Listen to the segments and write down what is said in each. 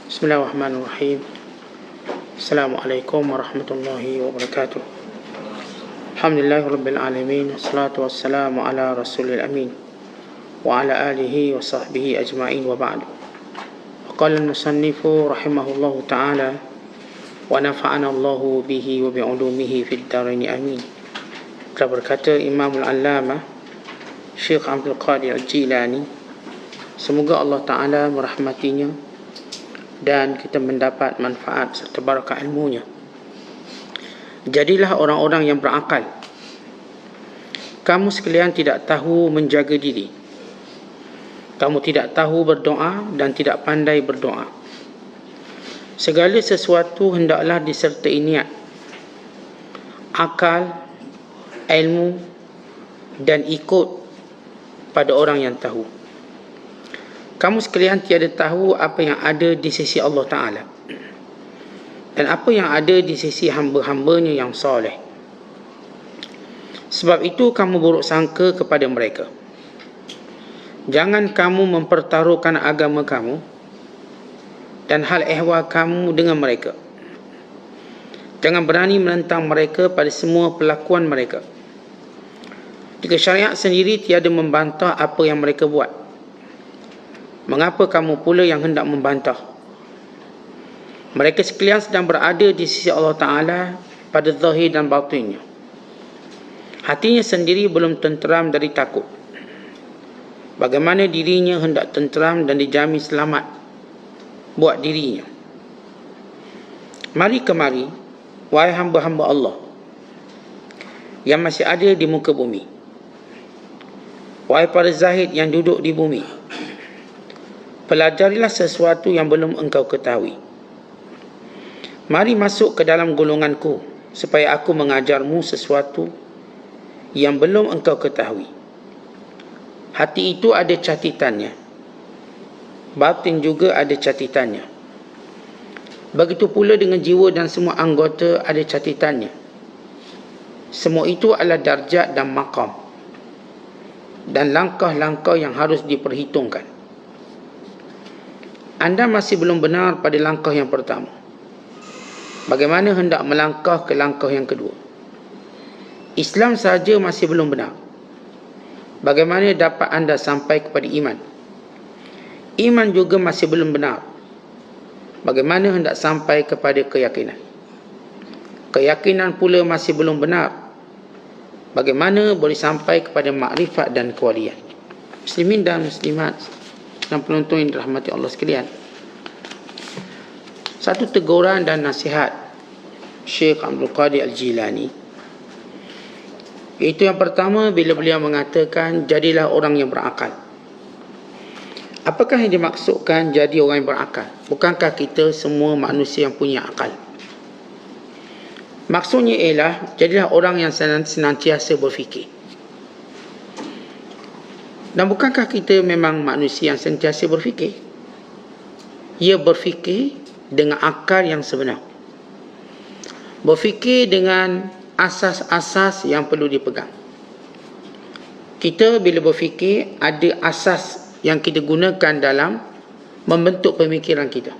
Bismillahirrahmanirrahim. Assalamualaikum warahmatullahi wabarakatuh. Alhamdulillahirabbil alamin, wassalatu wassalamu ala rasulil amin wa ala alihi wa sahbihi ajma'in wa ba'du. Qala al-musannifu rahimahullahu ta'ala wa nafa'ana Allahu bihi wa bi'ulumihi fid dharain amin. Telah berkata Imamul Allamah Syekh Abdul Qadir Al-Jilani, semoga Allah Ta'ala merahmatinya dan kita mendapat manfaat serta barakah ilmunya. Jadilah orang-orang yang berakal. Kamu sekalian tidak tahu menjaga diri. Kamu tidak tahu berdoa dan tidak pandai berdoa. Segala sesuatu hendaklah disertai niat, akal, ilmu dan ikut pada orang yang tahu. Kamu sekalian tiada tahu apa yang ada di sisi Allah Ta'ala dan apa yang ada di sisi hamba-hambanya yang soleh. Sebab itu kamu buruk sangka kepada mereka. Jangan kamu mempertaruhkan agama kamu dan hal ehwal kamu dengan mereka. Jangan berani menentang mereka pada semua perlakuan mereka. Jika syariat sendiri tiada membantah apa yang mereka buat, mengapa kamu pula yang hendak membantah? Mereka sekalian sedang berada di sisi Allah Ta'ala pada zahir dan batinnya. Hatinya sendiri belum tenteram dari takut. Bagaimana dirinya hendak tenteram dan dijamin selamat buat dirinya? Mari kemari, wahai hamba-hamba Allah yang masih ada di muka bumi. Wahai para zahid yang duduk di bumi, pelajarilah sesuatu yang belum engkau ketahui. Mari masuk ke dalam golonganku, supaya aku mengajarmu sesuatu yang belum engkau ketahui. Hati itu ada catitannya, batin juga ada catitannya. Begitu pula dengan jiwa dan semua anggota ada catitannya. Semua itu adalah darjat dan maqam dan langkah-langkah yang harus diperhitungkan. Anda masih belum benar pada langkah yang pertama. Bagaimana hendak melangkah ke langkah yang kedua? Islam saja masih belum benar. Bagaimana dapat anda sampai kepada iman? Iman juga masih belum benar. Bagaimana hendak sampai kepada keyakinan? Keyakinan pula masih belum benar. Bagaimana boleh sampai kepada makrifat dan kewalian? Muslimin dan muslimat dan penonton yang dirahmati Allah sekalian, satu teguran dan nasihat Syekh Abdul Qadir Al-Jilani, iaitu yang pertama bila beliau mengatakan jadilah orang yang berakal. Apakah yang dimaksudkan jadi orang yang berakal? Bukankah kita semua manusia yang punya akal? Maksudnya ialah jadilah orang yang senantiasa berfikir. Dan bukankah kita memang manusia yang sentiasa berfikir? Ia berfikir dengan akal yang sebenar. Berfikir dengan asas-asas yang perlu dipegang. Kita bila berfikir, ada asas yang kita gunakan dalam membentuk pemikiran kita.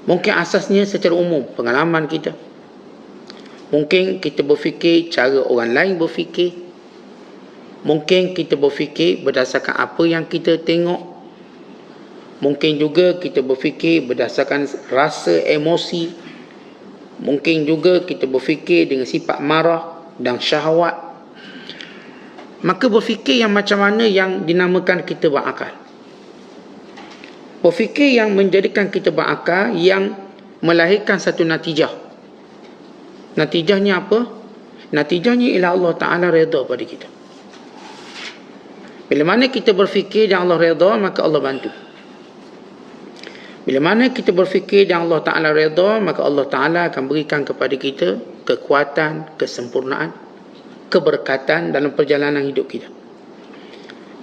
Mungkin asasnya secara umum, pengalaman kita. Mungkin kita berfikir cara orang lain berfikir. Mungkin kita berfikir berdasarkan apa yang kita tengok. Mungkin juga kita berfikir berdasarkan rasa emosi. Mungkin juga kita berfikir dengan sifat marah dan syahwat. Maka berfikir yang macam mana yang dinamakan kita berakal? Berfikir yang menjadikan kita berakal, yang melahirkan satu natijah. Natijahnya apa? Natijahnya ialah Allah Ta'ala redha pada kita. Bila mana kita berfikir dan Allah redha, maka Allah bantu. Bila mana kita berfikir dan Allah Ta'ala redha, maka Allah Ta'ala akan berikan kepada kita kekuatan, kesempurnaan, keberkatan dalam perjalanan hidup kita.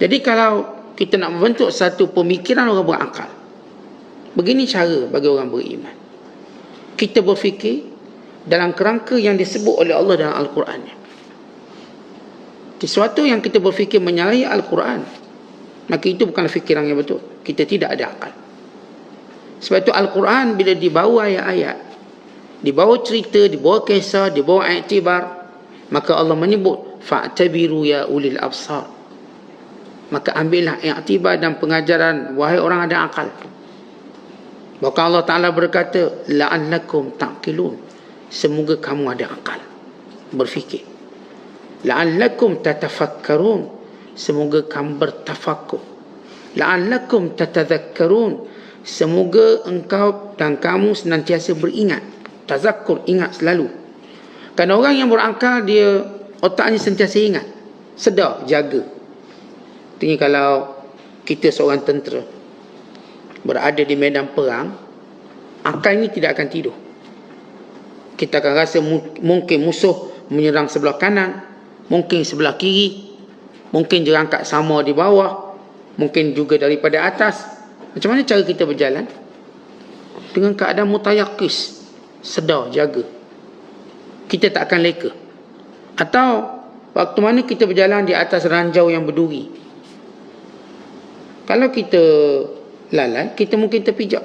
Jadi kalau kita nak membentuk satu pemikiran orang berakal, begini cara bagi orang beriman. Kita berfikir dalam kerangka yang disebut oleh Allah dalam Al-Quran. Sesuatu yang kita berfikir menyalahi Al-Quran, maka itu bukanlah fikiran yang betul. Kita tidak ada akal. Sebab itu Al-Quran bila dibawa ayat-ayat, dibawa cerita, dibawa kisah, dibawa iktibar, maka Allah menyebut fa'tabiru ya ulil absar. Maka ambillah iktibar dan pengajaran wahai orang ada akal. Bahkan Allah Ta'ala berkata la'allakum ta'qilun, semoga kamu ada akal, berfikir. La'allakum tatafakkarun, semoga kamu bertafakkur. La'allakum tatadhakkarun, semoga engkau dan kamu senantiasa beringat. Tazakkur, ingat selalu. Kerana orang yang berakal, dia otaknya sentiasa ingat, sedar, jaga. Tengok kalau kita seorang tentera berada di medan perang, akal ni tidak akan tidur. Kita akan rasa mungkin musuh menyerang sebelah kanan, mungkin sebelah kiri, mungkin jerangkat sama di bawah, mungkin juga daripada atas. Macam mana cara kita berjalan? Dengan keadaan mutayakis, sedar, jaga. Kita tak akan leka. Atau waktu mana kita berjalan di atas ranjau yang berduri, kalau kita lalai, kita mungkin terpijak.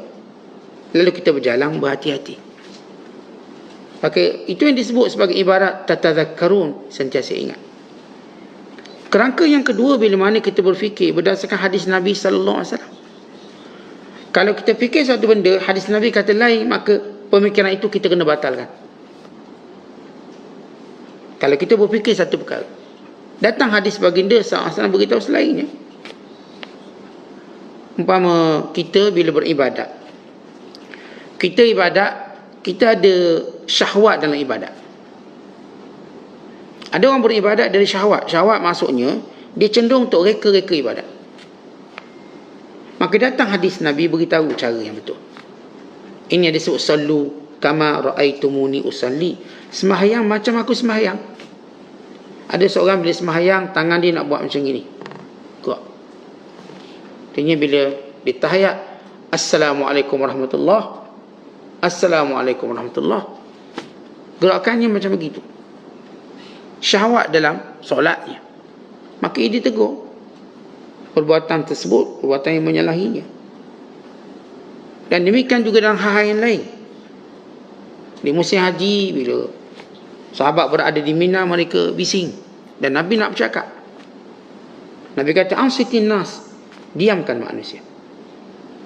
Lalu kita berjalan berhati-hati. Pakai itu yang disebut sebagai ibarat tatadzakkarun, sentiasa ingat. Kerangka yang kedua, bila mana kita berfikir berdasarkan hadis Nabi sallallahu alaihi wasallam. Kalau kita fikir satu benda, hadis Nabi kata lain, maka pemikiran itu kita kena batalkan. Kalau kita berfikir satu perkara, datang hadis baginda sallallahu alaihi wasallam beritahu selainnya. Umpama kita bila beribadat, kita ibadat, kita ada syahwat dalam ibadat. Ada orang beribadat dari syahwat. Syahwat maksudnya dia cenderung untuk reka-reka ibadat. Maka datang hadis Nabi beritahu cara yang betul. Ini yang disebut sallu kama ra'aitumuni usalli. Sembahyang macam aku sembahyang. Ada seorang bila sembahyang, tangan dia nak buat macam gini. Gerak. Artinya bila ditahiyat, Assalamualaikum warahmatullahi, Assalamualaikum warahmatullahi, gerakannya macam begitu. Syahwat dalam solatnya. Maka ia ditegur. Perbuatan tersebut perbuatan yang menyalahinya. Dan demikian juga dalam hal yang lain. Di musim haji, bila sahabat berada di Mina, mereka bising dan Nabi nak bercakap. Nabi kata ansitin nas, diamkan manusia.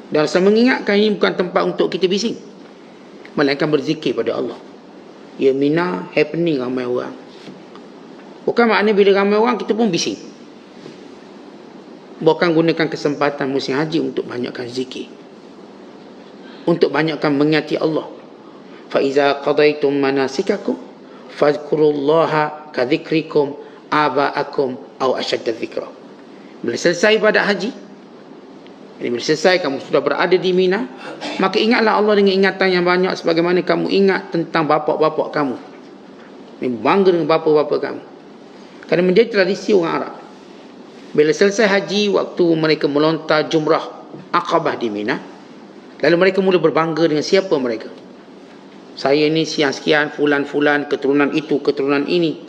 Dan saya mengingatkan ini bukan tempat untuk kita bising, melainkan berzikir pada Allah. Ya, Mina happening ramai orang. Bukan maknanya bila ramai orang kita pun bising. Bukan gunakan kesempatan musim haji untuk banyakkan zikir, untuk banyakkan mengingati Allah. Fa iza qadaitum manasikakum fadhkurullaha kadzikrikum aba'akum aw ashadda dzikra. Bila selesai ibadat haji, jadi bila selesai kamu sudah berada di Mina, maka ingatlah Allah dengan ingatan yang banyak sebagaimana kamu ingat tentang bapak-bapak kamu. Bangga dengan bapak-bapak kamu. Kerana menjadi tradisi orang Arab, bila selesai haji, waktu mereka melontar jumrah Aqabah di Mina, lalu mereka mula berbangga dengan siapa mereka. Saya ni sekian-sekian, fulan-fulan, keturunan itu, keturunan ini.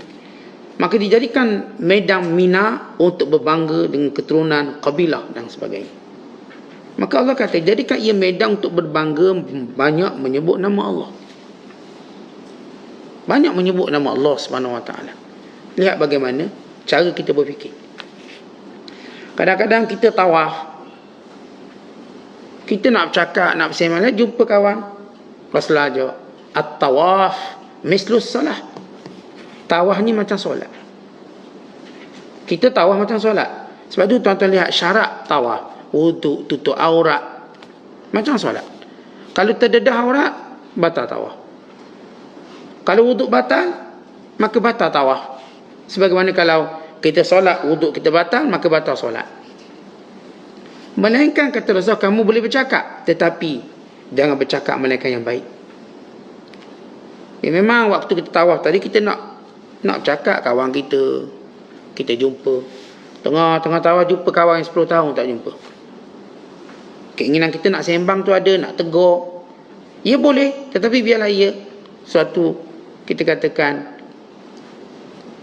Maka dijadikan medan Mina untuk berbangga dengan keturunan, kabilah dan sebagainya. Maka Allah kata, jadikan ia medan untuk berbangga, banyak menyebut nama Allah. Banyak menyebut nama Allah SWT. Lihat bagaimana cara kita berfikir. Kadang-kadang kita tawaf, kita nak bercakap, nak bersembang, jumpa kawan, Rasulullah jawab, at-tawaf mislus salah. Tawaf ni macam solat. Kita tawaf macam solat. Sebab tu tuan-tuan lihat syarat tawaf, wuduk, tutup aurat, macam solat. Kalau terdedah aurat, batal tawaf. Kalau wuduk batal, maka batal tawaf. Sebagaimana kalau kita solat, wuduk kita batal, maka batal solat. Melainkan kata Rasul, kamu boleh bercakap, tetapi jangan bercakap melainkan yang baik. Ya, memang waktu kita tawaf tadi, kita nak bercakap kawan kita, kita jumpa. Tengah tawaf jumpa kawan yang 10 tahun tak jumpa. Keinginan kita nak sembang tu ada, nak tegur. Ya boleh, tetapi biarlah ia suatu, kita katakan,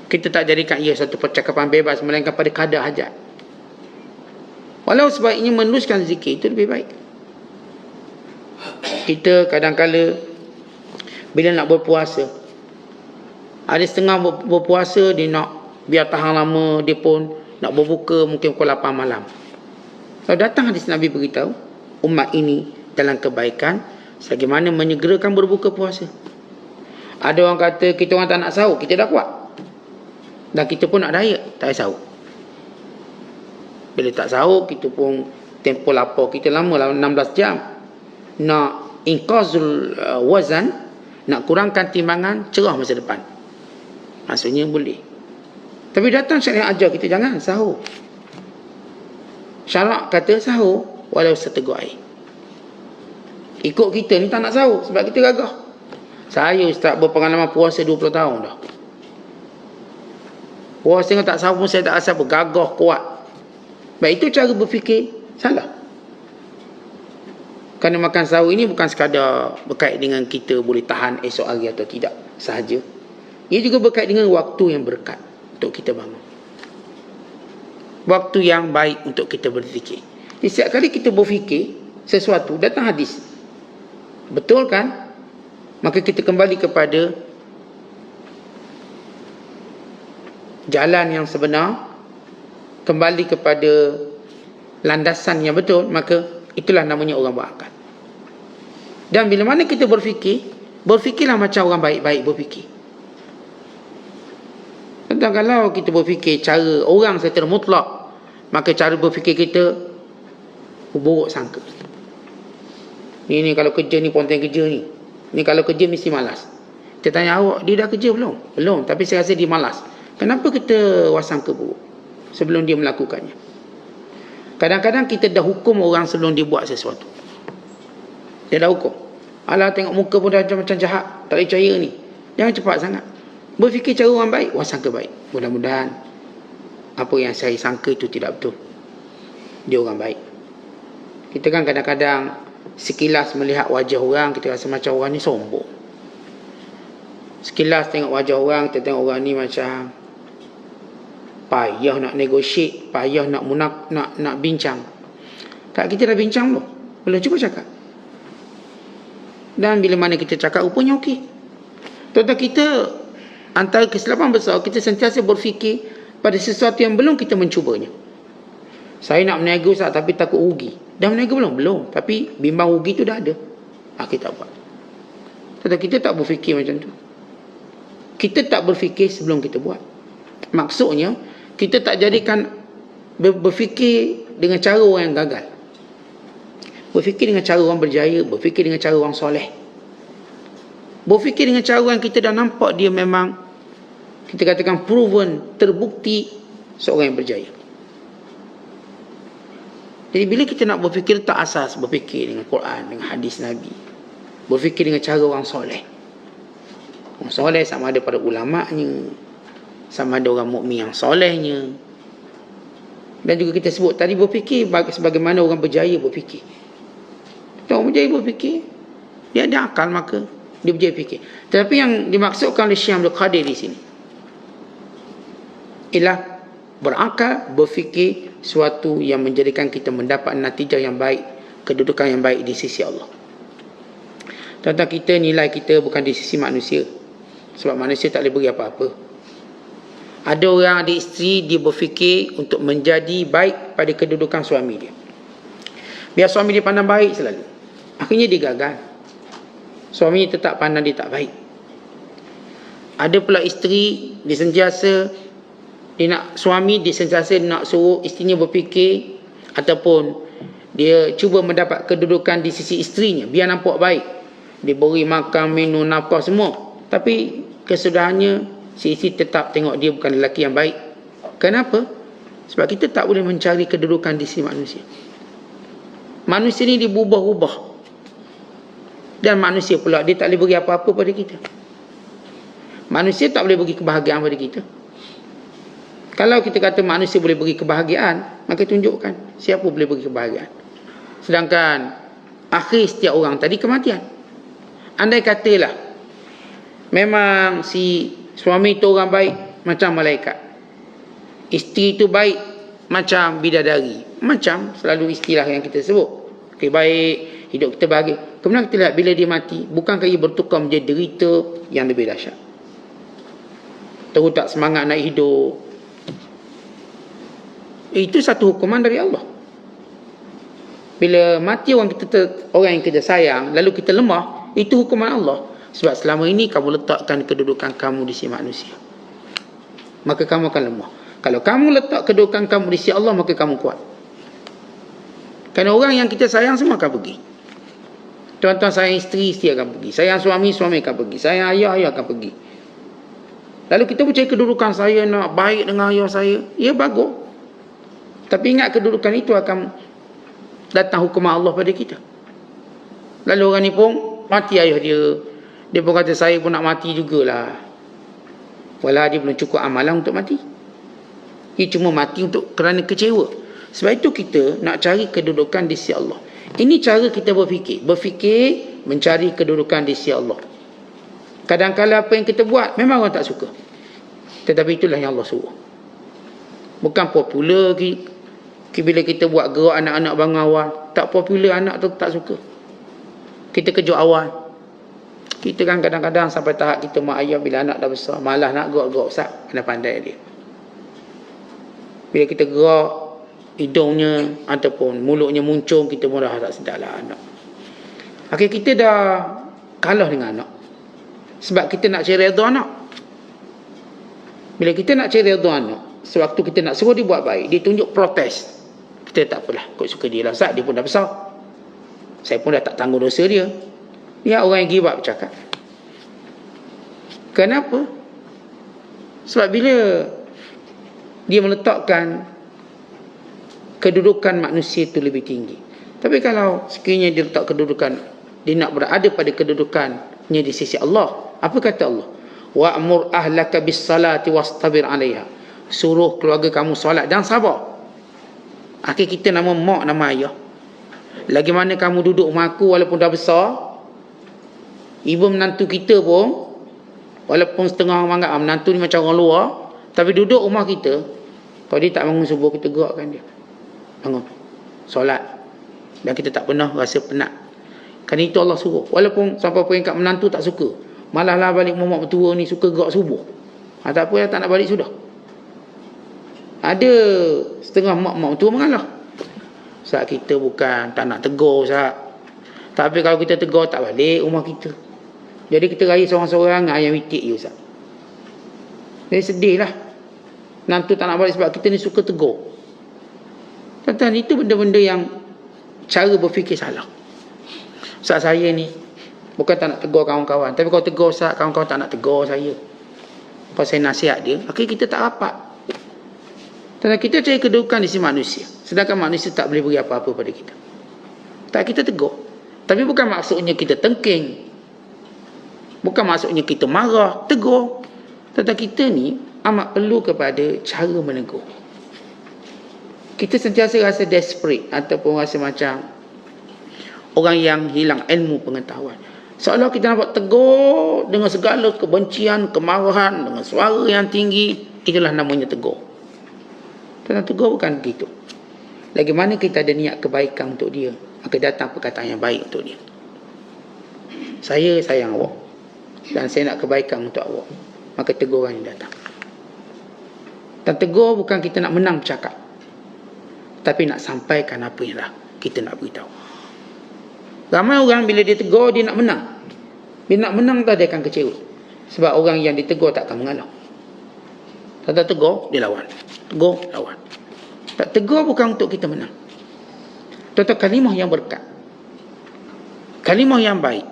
kita tak jadikan ia satu percakapan bebas, melainkan pada kadar hajat. Walau sebaiknya meneruskan zikir, itu lebih baik. Kita kadang-kala bila nak berpuasa, ada setengah berpuasa dia nak biar tahan lama, dia pun nak berbuka mungkin pukul 8 malam. Kalau datang hadis Nabi beritahu umat ini dalam kebaikan sebagaimana menyegerakan berbuka puasa. Ada orang kata kita orang tak nak sahur, kita dah kuat, dan kita pun nak diet, tak payah sahur. Bila tak sahur, kita pun tempoh lapar kita lama lah, 16 jam. Nak inqazul wazan, nak kurangkan timbangan, cerah masa depan, maksudnya boleh. Tapi datang syariat ajar kita jangan sahur. Syarak kata sahur walau seteguk air. Ikut kita ni tak nak sahur sebab kita gagah. Saya ustaz berpengalaman puasa 20 tahun dah. Puasa dengan tak sahur pun saya tak rasa bergagah kuat. Baik, itu cara berfikir salah. Kerana makan sahur ini bukan sekadar berkait dengan kita boleh tahan esok hari atau tidak sahaja. Ia juga berkait dengan waktu yang berkat untuk kita bangun. Waktu yang baik untuk kita berfikir. Jadi setiap kali kita berfikir sesuatu, datang hadis, betul kan? Maka kita kembali kepada jalan yang sebenar, kembali kepada landasan yang betul, maka itulah namanya orang berakal. Dan bila mana kita berfikir, berfikirlah macam orang baik-baik berfikir. Tentang kalau kita berfikir cara orang secara mutlak, maka cara berfikir kita buruk sangka. Ni kalau kerja ni ponten kerja ni. Ni kalau kerja mesti malas. Kita tanya awak, dia dah kerja belum? Belum, tapi saya rasa dia malas. Kenapa kita wasangka buruk sebelum dia melakukannya? Kadang-kadang kita dah hukum orang sebelum dia buat sesuatu. Dia dah hukum. Alah, tengok muka pun dah macam jahat, tak boleh percaya ni. Jangan cepat sangat. Berfikir cara orang baik, wasangka baik. Mudah-mudahan apa yang saya sangka itu tidak betul. Dia orang baik. Kita kan kadang-kadang sekilas melihat wajah orang, kita rasa macam orang ni sombong. Sekilas tengok wajah orang, kita tengok orang ni macam payah nak negotiate, payah nak bincang. Tak, kita dah bincang belum? Belum, cuba cakap. Dan bila mana kita cakap, rupanya okey. Tuan-tuan, kita antara kesilapan besar, kita sentiasa berfikir pada sesuatu yang belum kita mencubanya. Saya nak berniaga Ustaz, tapi takut rugi. Dah berniaga belum? Belum. Tapi bimbang rugi tu dah ada. Kita tak buat. Tuan-tuan, kita tak berfikir macam tu. Kita tak berfikir sebelum kita buat. Maksudnya, kita tak jadikan berfikir dengan cara orang yang gagal. Berfikir dengan cara orang berjaya, berfikir dengan cara orang soleh. Berfikir dengan cara yang kita dah nampak dia memang, kita katakan proven, terbukti seorang yang berjaya. Jadi bila kita nak berfikir, tak asas berfikir dengan Quran, dengan hadis Nabi. Berfikir dengan cara orang soleh. Orang soleh sama ada pada ulama'nya, sama ada orang mukmin yang solehnya. Dan juga kita sebut tadi, berfikir sebagaimana orang berjaya berfikir. Orang berjaya berfikir, dia ada akal, maka dia berjaya fikir. Tetapi yang dimaksudkan oleh Syekh Abdul Qadir di sini ialah berakal, berfikir suatu yang menjadikan kita mendapat natijah yang baik, kedudukan yang baik di sisi Allah. Tentang kita, nilai kita bukan di sisi manusia, sebab manusia tak boleh beri apa-apa. Ada orang, ada isteri, dia berfikir untuk menjadi baik pada kedudukan suami dia. Biar suami dia pandang baik selalu, akhirnya dia gagal. Suami tetap pandang dia tak baik. Ada pula isteri, dia sentiasa suami dia sentiasa nak suruh isterinya berfikir, ataupun dia cuba mendapat kedudukan di sisi isterinya biar nampak baik. Dia beri makan, minum, nafkah semua, tapi kesudahannya si isteri tetap tengok dia bukan lelaki yang baik. Kenapa? Sebab kita tak boleh mencari kedudukan di sisi manusia. Manusia ni dia berubah-ubah, dan manusia pula dia tak boleh beri apa-apa pada kita. Manusia tak boleh beri kebahagiaan pada kita. Kalau kita kata manusia boleh beri kebahagiaan, maka tunjukkan siapa boleh beri kebahagiaan. Sedangkan akhir setiap orang tadi kematian. Andai katalah memang si suami itu orang baik macam malaikat, isteri itu baik macam bidadari, macam selalu istilah yang kita sebut, okay, baik hidup kita bahagia. Kemudian kita lihat bila dia mati, bukankah ia bertukar menjadi derita yang lebih dahsyat? Terus tak semangat nak hidup. Itu satu hukuman dari Allah. Bila mati orang yang kita sayang, lalu kita lemah, itu hukuman Allah. Sebab selama ini kamu letakkan kedudukan kamu di sisi manusia, maka kamu akan lemah. Kalau kamu letak kedudukan kamu di sisi Allah, maka kamu kuat. Kerana orang yang kita sayang semua akan pergi. Tuan-tuan sayang isteri akan pergi. Sayang suami akan pergi. Sayang ayah akan pergi. Lalu kita percaya kedudukan saya nak baik dengan ayah saya. Ya, bagus. Tapi ingat kedudukan itu akan datang hukuman Allah pada kita. Lalu orang ni pun mati ayah dia. Dia pun kata saya pun nak mati jugalah. Walau dia belum cukup amalan untuk mati. Dia cuma mati kerana kecewa. Sebab itu kita nak cari kedudukan di sisi Allah. Ini cara kita berfikir. Berfikir mencari kedudukan di sisi Allah. Kadang-kadang apa yang kita buat memang orang tak suka. Tetapi itulah yang Allah suruh. Bukan popular bila kita buat gerak anak-anak bangun awal. Tak popular, anak tu tak suka. Kita kejut awal. Kita kan kadang-kadang sampai tahap kita mak ayah bila anak dah besar, malah nak gerak-gerak Ustaz. Kena pandai dia. Bila kita gerak hidungnya ataupun mulutnya muncung, kita pun dah tak sedar lah anak. Akhirnya kita dah kalah dengan anak. Sebab kita nak cari redha anak. Bila kita nak cari redha anak, sewaktu kita nak suruh dia buat baik, dia tunjuk protes. Kita tak apalah, kau suka dia lah Ustaz, dia pun dah besar. Saya pun dah tak tanggung dosa dia. Dia orang yang give up bercakap. Kenapa? Sebab bila dia meletakkan kedudukan manusia itu lebih tinggi. Tapi kalau sekiranya dia letak kedudukan, dia nak berada pada kedudukannya di sisi Allah, apa kata Allah? Wa'mur ahlaka bis salati wastabir 'alaiha. Suruh keluarga kamu solat dan sabar. Akhir kita nama mak, nama ayah. Lagi mana kamu duduk rumah aku walaupun dah besar, ibu menantu kita pun walaupun setengah orang anggap menantu ni macam orang luar, tapi duduk rumah kita, kalau dia tak bangun subuh, kita gerakkan dia. Bangun, solat. Dan kita tak pernah rasa penat. Kerana itu Allah suruh. Walaupun sampai peringkat menantu tak suka, malah lah balik mak mertua ni suka gerak subuh. Tak apa, tak nak balik sudah. Ada setengah mak mertua mengalah. Sebab kita bukan tak nak tegur Ustaz. Tapi kalau kita tegur tak balik rumah kita. Jadi kita raya seorang-seorang ayam witik je Ustaz. Jadi sedih lah. Nantu tak nak balik sebab kita ni suka tegur. Tuan-tuan, itu benda-benda yang cara berfikir salah. Ustaz, saya ni bukan tak nak tegur kawan-kawan. Tapi kalau tegur Ustaz, kawan-kawan tak nak tegur saya. Kalau saya nasihat dia, akhirnya kita tak rapat. Tuan-tuan, kita cari kedudukan di sisi manusia. Sedangkan manusia tak boleh beri apa-apa pada kita. Tak, kita tegur. Tapi bukan maksudnya kita tengking. Bukan maksudnya kita marah. Tegur. Tuan-tuan, kita ni amat perlu kepada cara menegur. Kita sentiasa rasa desperate ataupun rasa macam orang yang hilang ilmu pengetahuan. Seolah kita nampak tegur dengan segala kebencian, kemarahan, dengan suara yang tinggi. Itulah namanya tegur. Tuan-tuan, tegur bukan begitu. Lagi mana kita ada niat kebaikan untuk dia, maka datang perkataan yang baik untuk dia. Saya sayang awak dan saya nak kebaikan untuk awak, maka teguran yang datang. Dan tegur bukan kita nak menang bercakap, tapi nak sampaikan apa yang dah kita nak beritahu. Ramai orang bila dia tegur, dia nak menang. Bila nak menang tu dia akan kecewa. Sebab orang yang ditegur tak akan mengalah. Tak tegur, dia lawan. Tegur, lawan. Tak, tegur bukan untuk kita menang. Tuan-tuan, kalimah yang berkat, kalimah yang baik,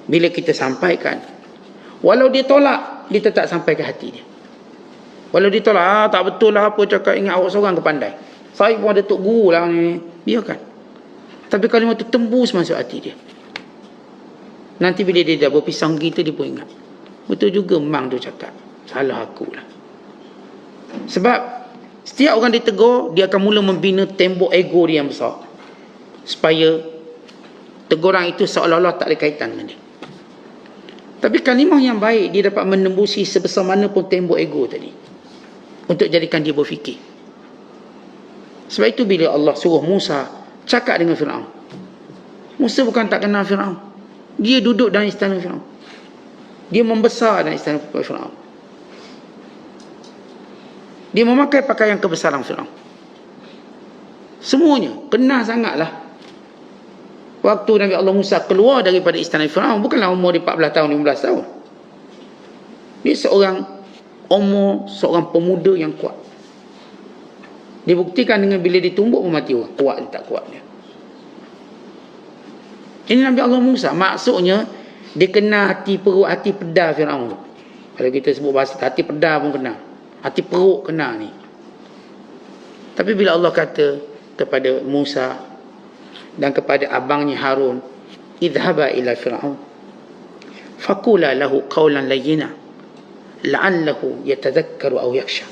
bila kita sampaikan, walau dia tolak, dia tetap sampai ke hati dia. Walau dia tolak, tak betul lah apa cakap, ingat awak seorang ke pandai, saya pun ada tok guru lah ni, biarkan. Tapi kalimah itu tembus masuk hati dia. Nanti bila dia dah berpisah kita, dia pun ingat, betul juga memang tu cakap, salah aku lah. Sebab setiap orang ditegur, dia akan mula membina tembok ego dia yang besar, supaya teguran itu seolah-olah tak ada kaitan dengan dia. Tapi kalimah yang baik, dia dapat menembusi sebesar mana pun tembok ego tadi, untuk jadikan dia berfikir. Sebab itu bila Allah suruh Musa cakap dengan Fir'aun, Musa bukan tak kenal Firaun. Dia duduk dalam istana Firaun. Dia membesar dalam istana Firaun. Dia memakai pakaian kebesaran Firaun. Semuanya kenal sangatlah. Waktu Nabi Allah Musa keluar daripada istana Firaun, bukanlah umur dia 14 tahun, 15 tahun. Dia seorang pemuda yang kuat. Dibuktikan dengan bila ditumbuk pun mati orang. Kuat dia tak kuat dia. Ini Nabi Allah Musa. Maksudnya dia kena hati perut, hati pedar Firaun tu. Kalau kita sebut bahasa hati pedar pun kena. Hati perut kena ni. Tapi bila Allah kata kepada Musa dan kepada abangnya Harun, idhaba ila Firaun faqula lahu qawlan layyina la'allahu yatadhakkaru aw yakhsha.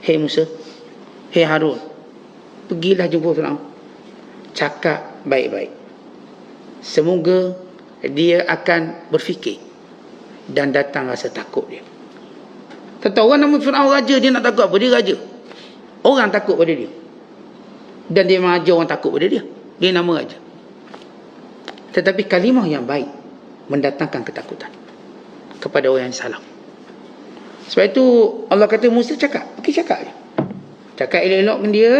Hei Musa, hei Harun, pergilah jumpa Firaun, cakap baik-baik, semoga dia akan berfikir dan datang rasa takut dia. Kata orang nama Firaun raja, dia nak takut apa? Dia raja. Orang takut pada dia. Dan dia mengajar orang takut pada dia. Dia nama raja. Tetapi kalimah yang baik mendatangkan ketakutan kepada orang yang salah. Sebab itu Allah kata Musa cakap. Pergi cakap je. Cakap elok-elok dengan dia.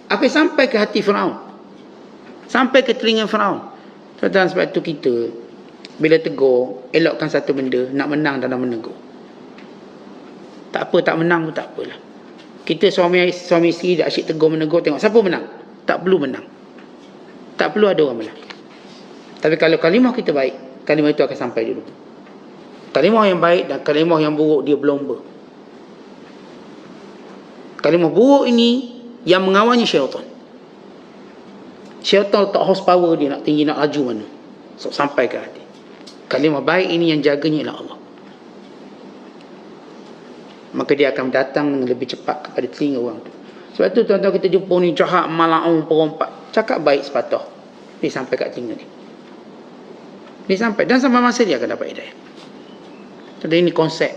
Apa sampai ke hati Firaun. Sampai ke telinga Firaun. Sebab itu kita bila tegur, elokkan satu benda, nak menang dalam menegur. Tak apa, tak menang pun tak apalah. Kita suami isteri dah asyik tegur menegur, tengok siapa menang. Tak perlu menang. Tak perlu ada orang menang. Tapi kalau kalimah kita baik, kalimah itu akan sampai dulu. Kalimah yang baik dan kalimah yang buruk dia berlomba. Kalimah buruk ini yang mengawalnya syaitan. Syaitan letak horsepower dia nak tinggi, nak laju mana. So, sampai ke hati. Kalimah baik ini yang jaganya ialah Allah. Maka dia akan datang dengan lebih cepat kepada telinga orang tu. Sebab tu tuan-tuan kita jumpa ni jahat, mala'un, perompak. Cakap baik sepatah. Dia sampai kat telinga ni. Dia sampai. Dan sampai masa dia akan dapat hidayah. Jadi ini konsep.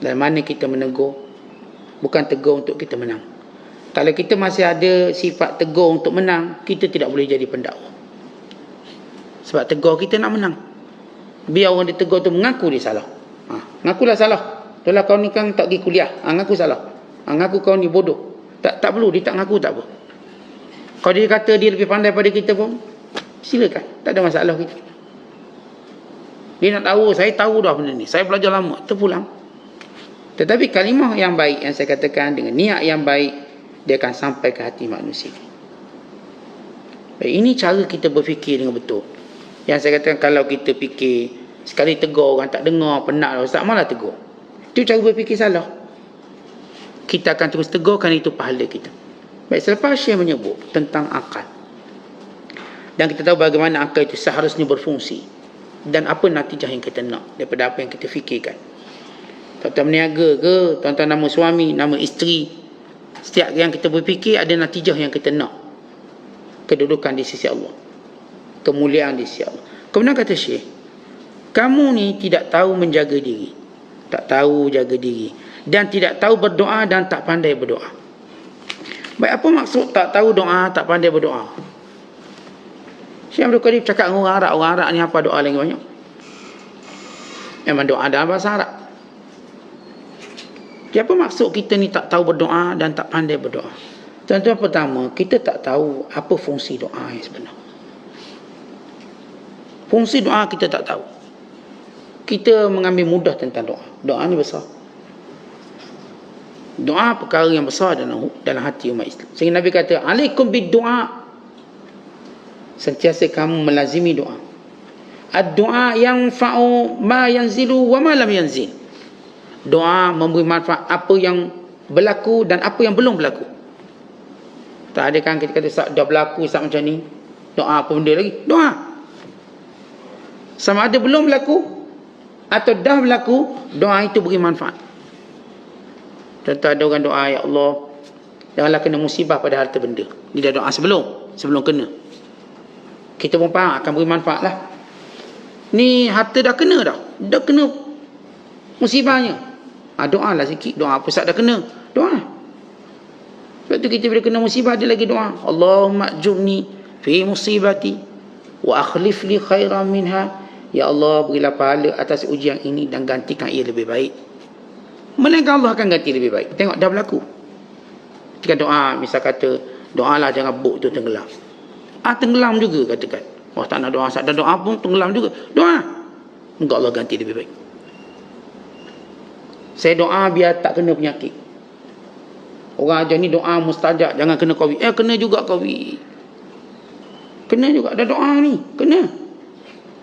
Dan mana kita menegur. Bukan tegur untuk kita menang. Kalau kita masih ada sifat tegur untuk menang, kita tidak boleh jadi pendakwa. Sebab tegur kita nak menang. Biar orang ditegur tu mengaku dia salah. Ngakulah salah. Itulah kau ni kan tak pergi kuliah. Ngaku salah. Ngaku kau ni bodoh. Tak perlu. Dia tak ngaku tak apa. Kalau dia kata dia lebih pandai pada kita pun, silakan. Tak ada masalah kita. Dia nak tahu. Saya tahu dah benda ni. Saya belajar lama. Terpulang. Tetapi kalimah yang baik yang saya katakan dengan niat yang baik, dia akan sampai ke hati manusia. Baik, ini cara kita berfikir dengan betul. Yang saya katakan kalau kita fikir sekali tegur orang tak dengar, penat lah Ustaz, malah tegur. Itu cara berfikir salah. Kita akan terus tegur kerana itu pahala kita. Baik, selepas Syekh menyebut tentang akal. Dan kita tahu bagaimana akal itu seharusnya berfungsi. Dan apa natijah yang kita nak daripada apa yang kita fikirkan. Tuan-tuan berniaga ke, tuan-tuan nama suami, nama isteri. Setiap yang kita berfikir ada natijah yang kita nak. Kedudukan di sisi Allah. Kemuliaan di sisi Allah. Kemudian kata Syekh, kamu ni tidak tahu menjaga diri. Tak tahu jaga diri. Dan tidak tahu berdoa dan tak pandai berdoa. Baik, apa maksud tak tahu doa, tak pandai berdoa? Syekh Abdul Qadir cakap dengan orang Arab. Orang Arab ni apa doa lagi banyak? Memang doa dalam bahasa Arab. Jadi apa maksud kita ni tak tahu berdoa dan tak pandai berdoa? Tuan-tuan, pertama, kita tak tahu apa fungsi doa yang sebenar. Fungsi doa kita tak tahu. Kita mengambil mudah tentang doa. Doa ni besar. Doa perkara yang besar dalam hati umat Islam. Sehingga Nabi kata, alaikum bid-doa. Sentiasa kamu melazimi doa. Ad-doa yanfa'u ma yanzilu wa ma lam yanzil. Doa memberi manfaat apa yang berlaku dan apa yang belum berlaku. Tak ada kan kita kata dah berlaku macam ni. Doa apa benda lagi? Doa. Sama ada belum berlaku atau dah berlaku, doa itu beri manfaat. Contoh ada orang doa, ya Allah, janganlah kena musibah pada harta benda. Dia dah doa sebelum kena. Kita pun faham akan beri manfaat lah. Ni harta dah kena dah. Dah kena musibahnya. Doa lah sikit. Doa pusat dah kena. Doa. Sebab tu kita bila kena musibah, ada lagi doa. Allahumma ajurni fi musibati wa akhlif li khairan minha. Ya Allah, berilah pahala atas ujian ini dan gantikan ia lebih baik. Melainkan Allah akan ganti lebih baik. Tengok dah berlaku. Ketika doa, misal kata, doalah jangan bot tu tenggelam. Tenggelam juga katakan. Oh, tak nak doa, tak ada doa pun tenggelam juga. Doa. Moga Allah ganti lebih baik. Saya doa biar tak kena penyakit. Orang ajar ni doa mustajab, jangan kena COVID. Kena juga COVID. Kena juga, ada doa ni. Kena.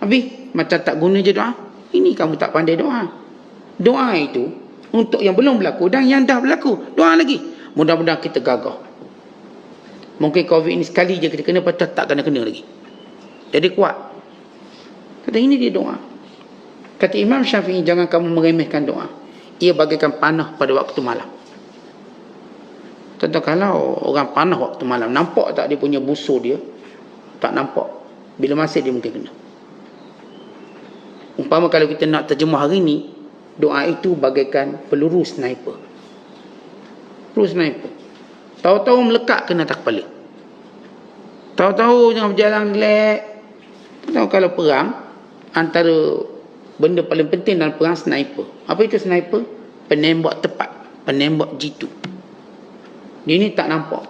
Habis, macam tak guna je doa. Ini kamu tak pandai doa. Doa itu untuk yang belum berlaku dan yang dah berlaku. Doa lagi. Mudah-mudahan kita gagah. Mungkin COVID ini sekali je kita kena, patut tak kena lagi. Jadi kuat. Kata ini dia doa. Kata Imam Syafi'i, jangan kamu meremehkan doa. Ia bagaikan panah pada waktu malam. Tentu kalau orang panah waktu malam, nampak tak dia punya busur dia? Tak nampak. Bila masih dia mungkin kena. Umpama kalau kita nak terjemah hari ni, doa itu bagaikan peluru sniper. Peluru sniper. Tahu-tahu melekat kena atas kepala. Tahu-tahu jangan berjalan relax. Tahu kalau perang, antara benda paling penting dalam perang sniper. Apa itu sniper? Penembak tepat. Penembak jitu. Dia ni tak nampak.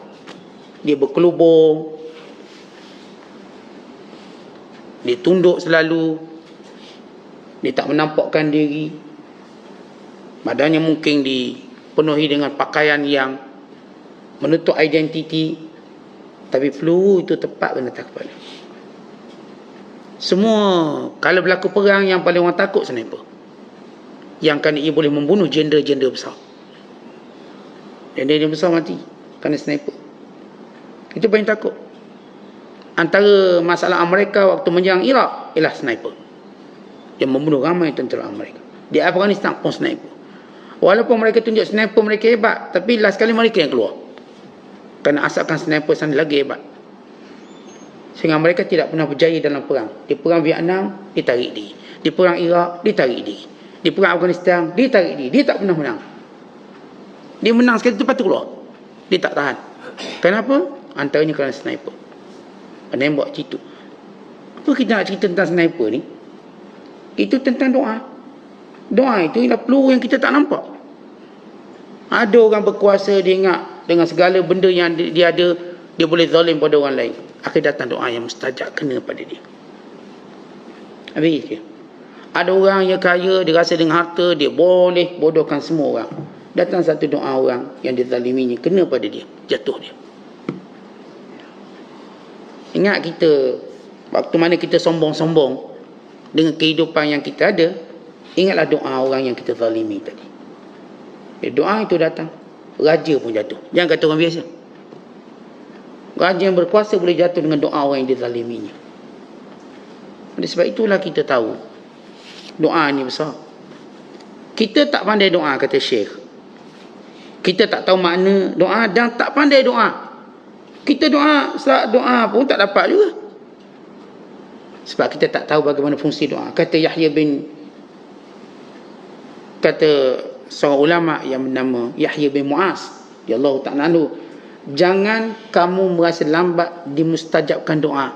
Dia berkelubung. Dia tunduk selalu. Dia tak menampakkan diri. Badannya mungkin dipenuhi dengan pakaian yang menutup identiti. Tapi peluru itu tepat kena atas kepala. Semua, kalau berlaku perang, yang paling orang takut sniper. Yang kan ia boleh membunuh jenderal-jenderal besar. Jenderal besar mati kerana sniper. Itu paling takut. Antara masalah Amerika waktu menyerang Iraq ialah sniper. Dia membunuh ramai tentera Amerika. Di Afghanistan pun sniper. Walaupun mereka tunjuk sniper mereka hebat, tapi last kali mereka yang keluar. Kerana asalkan sniper sana lagi hebat. Sehingga mereka tidak pernah berjaya dalam perang. Di perang Vietnam, ditarik diri. Di perang Iraq, ditarik diri. Di perang Afghanistan, ditarik diri. Dia tak pernah menang. Dia menang sekali, lepas tu keluar. Dia tak tahan. Kenapa? Antaranya kerana sniper. Penembak jitu. Apa kita nak cerita tentang sniper ni? Itu tentang doa. Doa itu ialah peluru yang kita tak nampak. Ada orang berkuasa, dia ingat dengan segala benda yang dia ada, dia boleh zalim pada orang lain. Akhir datang doa yang mustajab kena pada dia. Habis dia. Ada orang yang kaya, dia rasa dengan harta dia boleh bodohkan semua orang. Datang satu doa orang yang dizaliminya, kena pada dia, jatuh dia. Ingat kita, waktu mana kita sombong-sombong dengan kehidupan yang kita ada, ingatlah doa orang yang kita zalimi tadi. Doa itu datang, raja pun jatuh. Jangan kata orang biasa. Raja yang berkuasa boleh jatuh dengan doa orang yang dizaliminya. Oleh sebab itulah kita tahu doa ni besar. Kita tak pandai doa, kata Syekh. Kita tak tahu makna doa dan tak pandai doa. Kita doa, saat doa pun tak dapat juga. Sebab kita tak tahu bagaimana fungsi doa. Kata seorang ulama yang bernama Yahya bin Mu'az, radhiyallahu ta'ala anhu, jangan kamu merasa lambat dimustajabkan doa.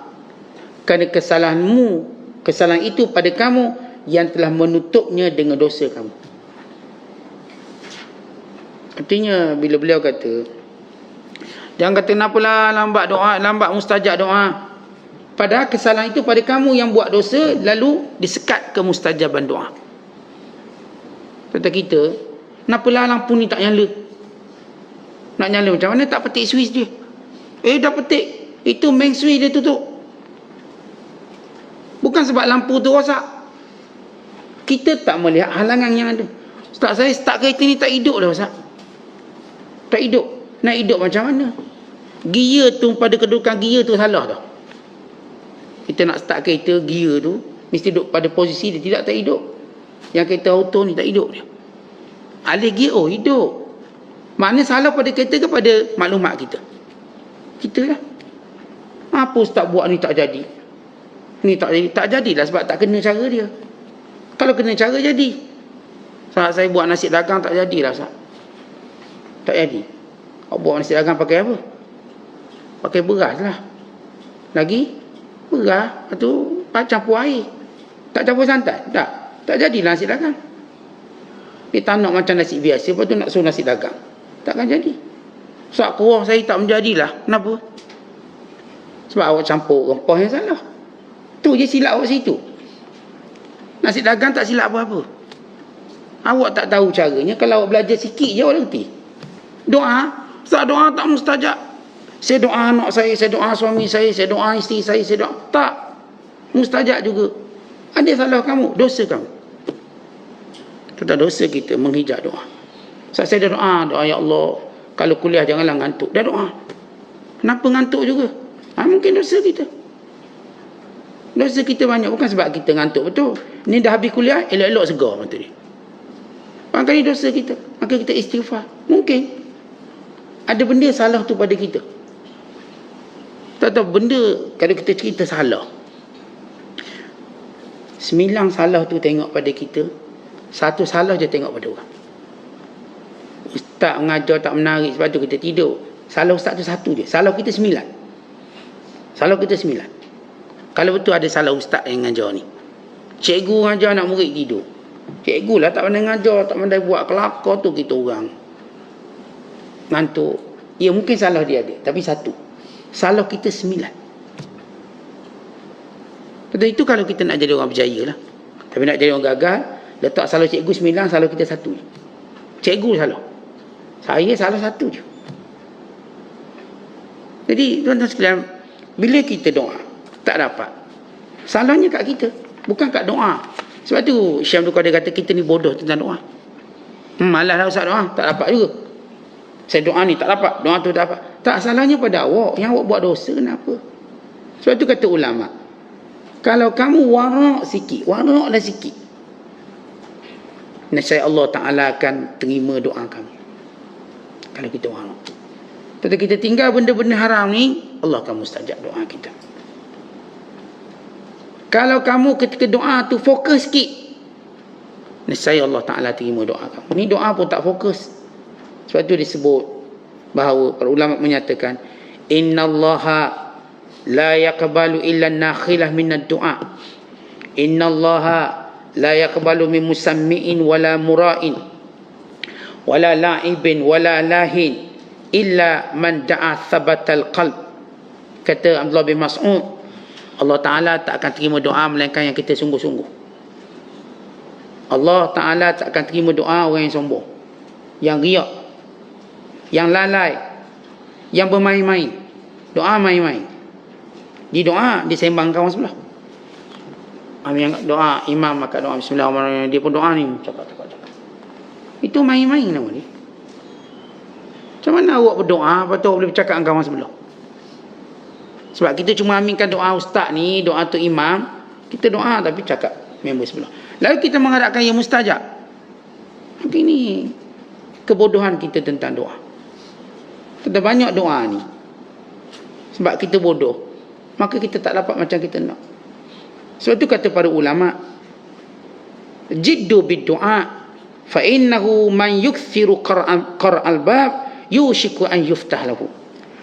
Kerana kesalahan itu pada kamu yang telah menutupnya dengan dosa kamu. Artinya bila beliau kata, jangan kata kenapalah lambat mustajab doa. Padahal kesalahan itu pada kamu yang buat dosa, lalu disekat kemustajaban doa. Kata kita, kenapalah lampu ni tak nyala? Nak nyala macam mana? Tak petik switch dia. Dah petik. Itu main switch dia tutup. Bukan sebab lampu tu rosak. Kita tak melihat halangan yang ada. Ustaz, saya start kereta ni tak hidup dah, Ustaz. Tak hidup. Nak hidup macam mana? Gear tu, pada kedudukan gear tu salah dah. Kita nak start kereta, gear tu mesti duduk pada posisi dia, tak hidup. Yang kereta auto ni tak hidup dia. Alih gear, hidup. Maknanya salah pada kereta ke pada maklumat kita? Kita lah. Apa Ustaz buat ni tak jadi? Ni tak jadi. Tak jadilah sebab tak kena cara dia. Kalau kena cara jadi. Saat saya buat nasi dagang tak jadilah, Ustaz. Tak jadi. Awak buat nasi dagang pakai apa? Pakai beras lah. lagi berah, lepas tu campur air. Tak campur santan? Tak jadilah nasi dagang. Dia tak nak macam nasi biasa, lepas tu nak suruh nasi dagang. Takkan jadi. Sak kuah saya tak menjadilah. Kenapa? Sebab awak campur rempah yang salah. Tu je silap awak situ. Nasi dagang tak silap apa-apa. Awak tak tahu caranya. Kalau awak belajar sikit je awak reti. Doa, Ustaz, doa tak mustajab. Saya doa anak saya doa suami saya doa isteri saya doa. Tak. Mustajab juga. Ada salah kamu, dosa kamu. Kita dosa kita menghijab doa. Saya dah doa ya Allah, kalau kuliah janganlah ngantuk. Dah doa. Kenapa ngantuk juga? Mungkin dosa kita. Dosa kita banyak bukan sebab kita ngantuk betul. Ni dah habis kuliah, elok-elok segar mata dia. Maknanya dosa kita. Maka kita istighfar. Mungkin ada benda salah tu pada kita. Tak tahu benda kalau kita cerita salah. 9 salah tu tengok pada kita, 1 salah je tengok pada orang. Ustaz mengajar tak menarik, sebab tu kita tidur. Salah ustaz tu 1 je. Salah kita 9. Salah kita 9. Kalau betul ada salah ustaz yang mengajar ni. Cikgu mengajar anak murid tidur. Cikgu lah tak pandai mengajar, tak pandai buat kelakar tu kita orang. Ngantuk. Ya mungkin salah dia ada, tapi 1. Salah kita 9. Betul itu kalau kita nak jadi orang berjaya lah. Tapi nak jadi orang gagal, letak salah cikgu 9, salah kita 1 je. Cikgu salah. Saya salah 1 je. Jadi tuan-tuan sekalian, bila kita doa tak dapat, salahnya kat kita, bukan kat doa. Sebab tu Syekh Abdul Qadir kata kita ni bodoh tentang doa. Malas lah ustaz doa, tak dapat juga. Saya doa ni tak dapat, doa tu tak dapat. Tak, salahnya pada awak. Yang awak buat dosa kenapa? Sebab tu kata ulama, kalau kamu warak sikit, nescaya Allah Ta'ala akan terima doa kamu. Kalau kita warak. Tapi kita tinggal benda-benda haram ni, Allah akan mustajab doa kita. Kalau kamu ketika doa tu fokus sikit, nescaya Allah Ta'ala terima doa kamu. Ni doa pun tak fokus. Sebab tu disebut bahawa para ulama menyatakan, innallaha la yaqbalu illa nakhilah minad du'a. Innallaha la yaqbalu min musammi'in wala mura'in wala la'ibin wala lahin illa man da'a thabatal qalb. Kata Abdullah bin Mas'ud, Allah Ta'ala tak akan terima doa melainkan yang kita sungguh-sungguh. Allah Ta'ala tak akan terima doa orang yang sombong, yang riak, yang lalai, yang bermain-main. Doa main-main. Di doa disembang kawan sebelah. Yang doa imam maka doa bismillahirrahmanirrahim, dia pun doa ni cakap. Itu main-main nama dia. Macam mana awak berdoa lepas tu awak boleh bercakap dengan kawan sebelah? Sebab kita cuma aminkan doa ustaz ni, doa tu imam, kita doa tapi cakap member sebelah. Lalu kita mengharapkan yang mustajab. Maka ini kebodohan kita tentang doa. Kita banyak doa ni sebab kita bodoh, maka kita tak dapat macam kita nak. Sebab tu kata para ulama, jiddu bid du'a fa innahu man yukthiru qara'al bab yushiku an yuftah lahu.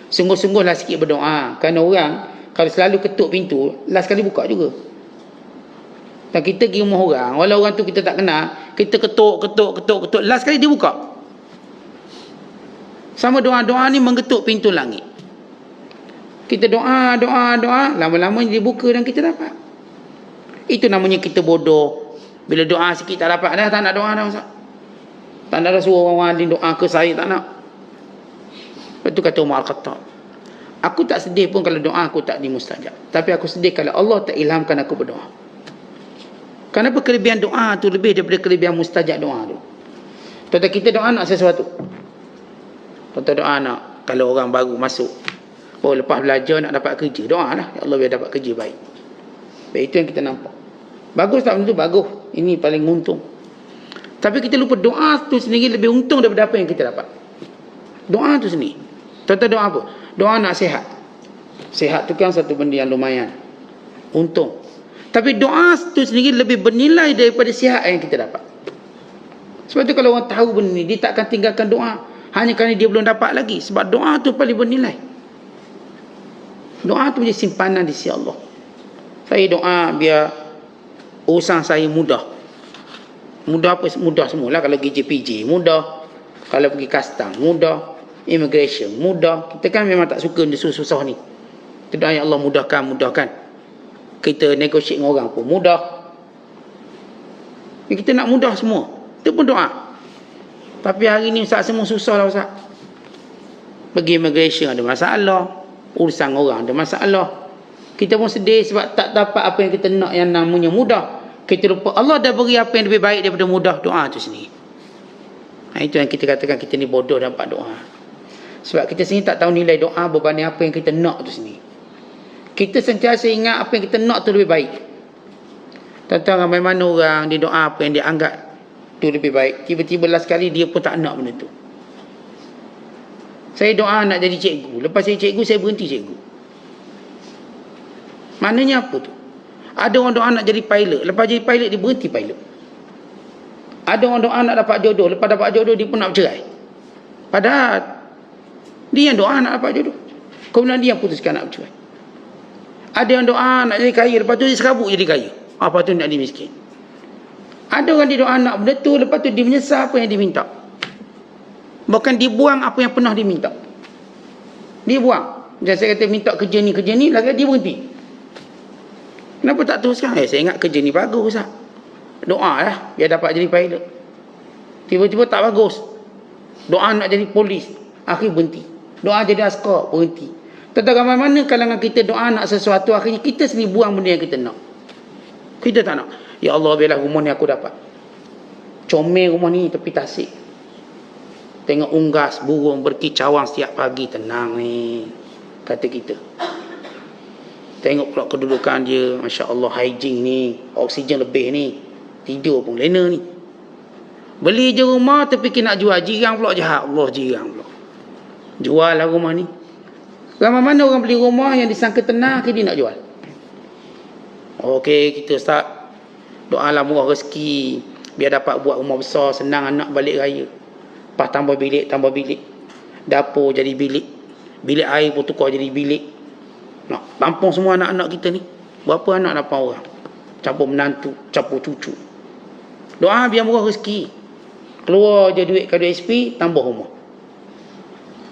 Sungguh-sungguhlah sikit berdoa, kerana orang kalau selalu ketuk pintu, last kali buka juga. Dan kita pergi rumah orang, walau orang tu kita tak kenal, kita ketuk, last kali dia buka. Sama doa-doa ni mengetuk pintu langit. Kita doa, lama-lama dia buka dan kita dapat. Itu namanya kita bodoh. Bila doa sikit tak dapat dah, tak nak doa dah Ustaz. Tak nak dah suruh orang lain doa ke saya, tak nak. Lepas tu kata Umar Al-Khattab, aku tak sedih pun kalau doa aku tak dimustajab, tapi aku sedih kalau Allah tak ilhamkan aku berdoa. Kenapa kelebihan doa tu lebih daripada kelebihan mustajab doa tu? Contoh kita doa nak sesuatu. Contoh doa nak, kalau orang baru masuk, lepas belajar nak dapat kerja, doa lah, ya Allah biar dapat kerja baik. Baik, itu yang kita nampak. Bagus tak benda tu? Bagus. Ini paling untung. Tapi kita lupa doa tu sendiri lebih untung daripada apa yang kita dapat. Doa tu sendiri. Contoh doa apa? Doa nak sihat. Sihat tu kan satu benda yang lumayan untung. Tapi doa tu sendiri lebih bernilai daripada sihat yang kita dapat. Sebab tu kalau orang tahu benda ni, dia tak akan tinggalkan doa hanya kerana dia belum dapat lagi. Sebab doa tu paling bernilai. Doa tu menjadi simpanan di sisi Allah. Saya doa biar urusan saya mudah. Mudah apa? Mudah semualah. Kalau pergi JPJ mudah, kalau pergi custom mudah, immigration mudah. Kita kan memang tak suka susah-susah ni. Kita doa, ya Allah mudahkan. Kita negotiate dengan orang pun mudah. Kita nak mudah semua. Itu pun doa. Tapi hari ni Ustaz semua susah lah Ustaz. Pergi immigration ada masalah, urusan orang ada masalah. Kita pun sedih sebab tak dapat apa yang kita nak yang namanya mudah. Kita lupa Allah dah beri apa yang lebih baik daripada mudah. Doa tu sendiri. Itu yang kita katakan kita ni bodoh dapat doa. Sebab kita sendiri tak tahu nilai doa berbanding apa yang kita nak tu sendiri. Kita sentiasa ingat apa yang kita nak tu lebih baik. Tuan-tuan, ramai mana orang dia doa apa yang dia anggap tu lebih baik. Tiba-tiba last sekali dia pun tak nak benda tu. Saya doa nak jadi cikgu. Lepas saya cikgu, saya berhenti cikgu. Maknanya apa tu? Ada orang doa nak jadi pilot. Lepas jadi pilot, dia berhenti pilot. Ada orang doa nak dapat jodoh. Lepas dapat jodoh, dia pun nak bercerai. Padahal dia yang doa nak dapat jodoh. Kemudian dia yang putuskan nak bercerai. Ada yang doa nak jadi kaya. Lepas tu dia serabut jadi kaya. Apa tu nak jadi miskin. Ada orang dia doa nak benda tu. Lepas tu dia menyesal apa yang dia minta. Bukan dia buang apa yang pernah dia minta. Dia buang. Macam saya kata minta kerja ni, lagi dia berhenti. Kenapa tak teruskan? Saya ingat kerja ni bagus lah. Doa lah biar dapat jadi pilot. Tiba-tiba tak bagus. Doa nak jadi polis, akhir berhenti. Doa jadi askar, berhenti. Tentang mana kalangan kita doa nak sesuatu, akhirnya kita sendiri buang benda yang kita nak. Kita tak nak. Ya Allah, biarlah rumah ni aku dapat. Comel rumah ni tepi tasik. Tengok unggas burung berkicauan setiap pagi. Tenang ni, kata kita. Tengok pula kedudukan dia, Masya Allah, hygiene ni, oksigen lebih ni, tidur pun lena ni. Beli je rumah tapi kita nak jual, jirang pula jahat. Allah, jirang pula. Jual lah rumah ni. Ramai mana orang beli rumah yang disangka tenang, dia nak jual. Okey, kita start doalah murah rezeki, biar dapat buat rumah besar, senang anak balik raya. Lepas tambah bilik. Dapur jadi bilik. Bilik air pun tukar jadi bilik. Nak tampung semua anak-anak kita ni. Berapa anak 8 orang. Campur menantu, campur cucu. Doa biar murah rezeki. Keluar je duit KDSP, tambah rumah.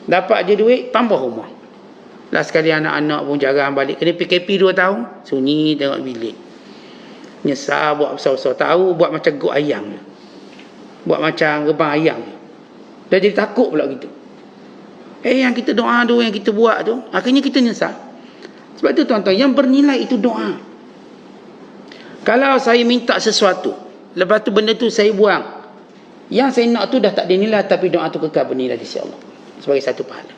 Dapat je duit, tambah rumah. Last sekali anak-anak pun jarang balik. Kena PKP 2 tahun, sunyi tengok bilik. Nyesal buat besar-besar. Tahu buat macam gok ayam. Buat macam rebang ayam. Dah jadi takut pula gitu. Yang kita doa tu, yang kita buat tu, akhirnya kita nyesal. Sebab tu tuan-tuan, yang bernilai itu doa. Kalau saya minta sesuatu, lepas tu benda tu saya buang, yang saya nak tu dah tak ada nilai, tapi doa tu kekal bernilai di sisi Allah sebagai satu pahala.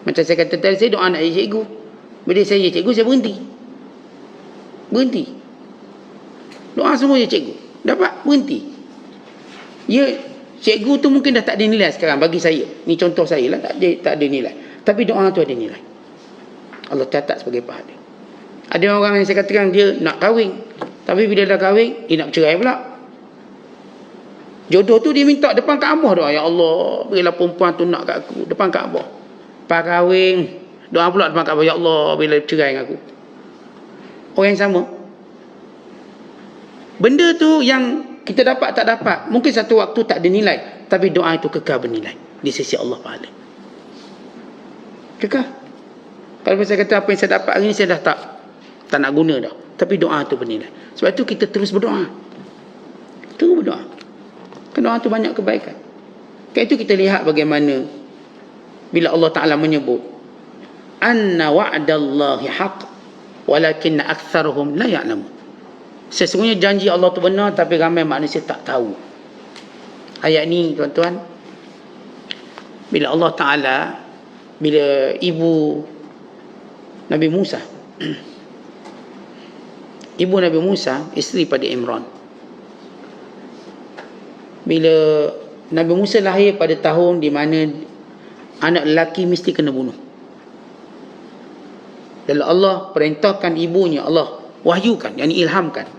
Macam saya kata tadi, saya doa nak jadi cikgu. Bila saya jadi cikgu, saya berhenti. Doa semua je cikgu, dapat berhenti. Cikgu tu mungkin dah tak ada nilai sekarang bagi saya. Ni contoh saya lah, tak ada nilai. Tapi doa tu ada nilai. Allah catat sebagai pahala. Ada orang yang saya katakan dia nak kahwin, tapi bila dah kahwin, dia nak bercerai pula. Jodoh tu dia minta depan Kaabah doa, ya Allah, berilah perempuan tu nak kat aku depan Kaabah. Lepas kahwin, doa pula depan Kaabah, ya Allah, bila bercerai dengan aku. Orang yang sama. Benda tu yang kita dapat tak dapat, mungkin satu waktu tak ada nilai, tapi doa itu kekal bernilai di sisi Allah pahala. Kekal. Kalau saya kata apa yang saya dapat hari ini, saya dah tak nak guna dah, tapi doa itu bernilai. Sebab itu kita terus berdoa. Terus berdoa. Kerana doa itu banyak kebaikan. Kerana itu kita lihat bagaimana bila Allah Ta'ala menyebut anna wa'dallahi haq walakinna aktsaruhum la ya'lamun. Sesungguhnya janji Allah itu benar, tapi ramai manusia tak tahu. Ayat ni tuan-tuan, bila Allah Ta'ala, bila ibu Nabi Musa ibu Nabi Musa, isteri pada Imran, bila Nabi Musa lahir pada tahun di mana anak lelaki mesti kena bunuh, lalu Allah perintahkan ibunya, Allah wahyukan, yang ilhamkan,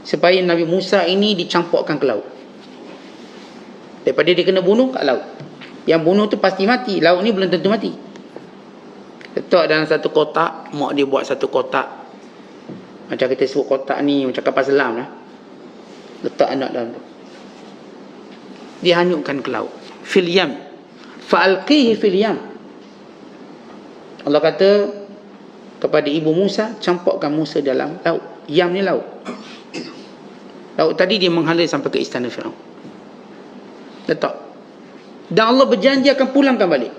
supaya Nabi Musa ini dicampakkan ke laut. Daripada dia kena bunuh kat laut, yang bunuh tu pasti mati, laut ni belum tentu mati. Letak dalam satu kotak. Mak dia buat satu kotak, macam kita sebut kotak ni macam kapal selam lah. Letak anak dalam tu, dia hanyutkan ke laut. Fil yam fa'alqihi fil yam. Allah kata kepada ibu Musa, campakkan Musa dalam laut. Yam ni laut. Laut tadi dia menghala sampai ke istana Firaun. Letak. Dan Allah berjanji akan pulangkan balik.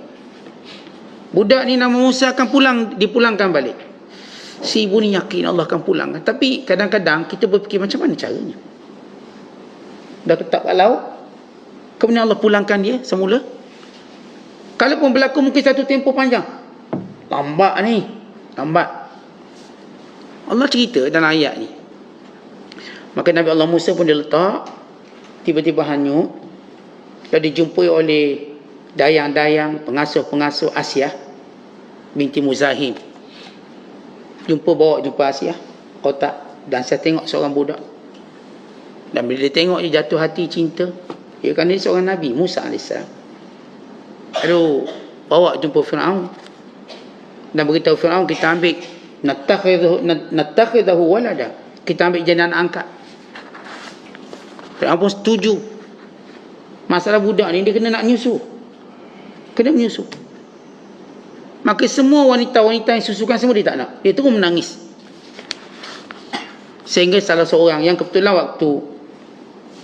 Budak ni nama Musa akan dipulangkan balik. Si ibu ni yakin Allah akan pulangkan. Tapi kadang-kadang kita berfikir macam mana caranya. Dah tetap kat laut, kemudian Allah pulangkan dia semula. Kalaupun berlaku mungkin satu tempoh panjang. Lambat ni. Lambat. Allah cerita dalam ayat ni. Maka Nabi Allah Musa pun dia letak, tiba-tiba hanyut. Dan dijumpai oleh dayang-dayang, pengasuh-pengasuh Asia binti Muzahim. Jumpa Asia kotak. Dan saya tengok seorang budak. Dan bila dia tengok, dia jatuh hati cinta. Ya, kerana dia seorang Nabi Musa AS. Aduh, bawa jumpa Firaun. Dan beritahu Firaun, kita ambil natakhidahu walada, kita ambil jadi anak angkat. Firaun pun setuju. Masalah budak ni, dia kena nak menyusu. Kena menyusu. Maka semua wanita-wanita yang susukan semua dia tak nak. Dia terus menangis. Sehingga salah seorang yang kebetulan waktu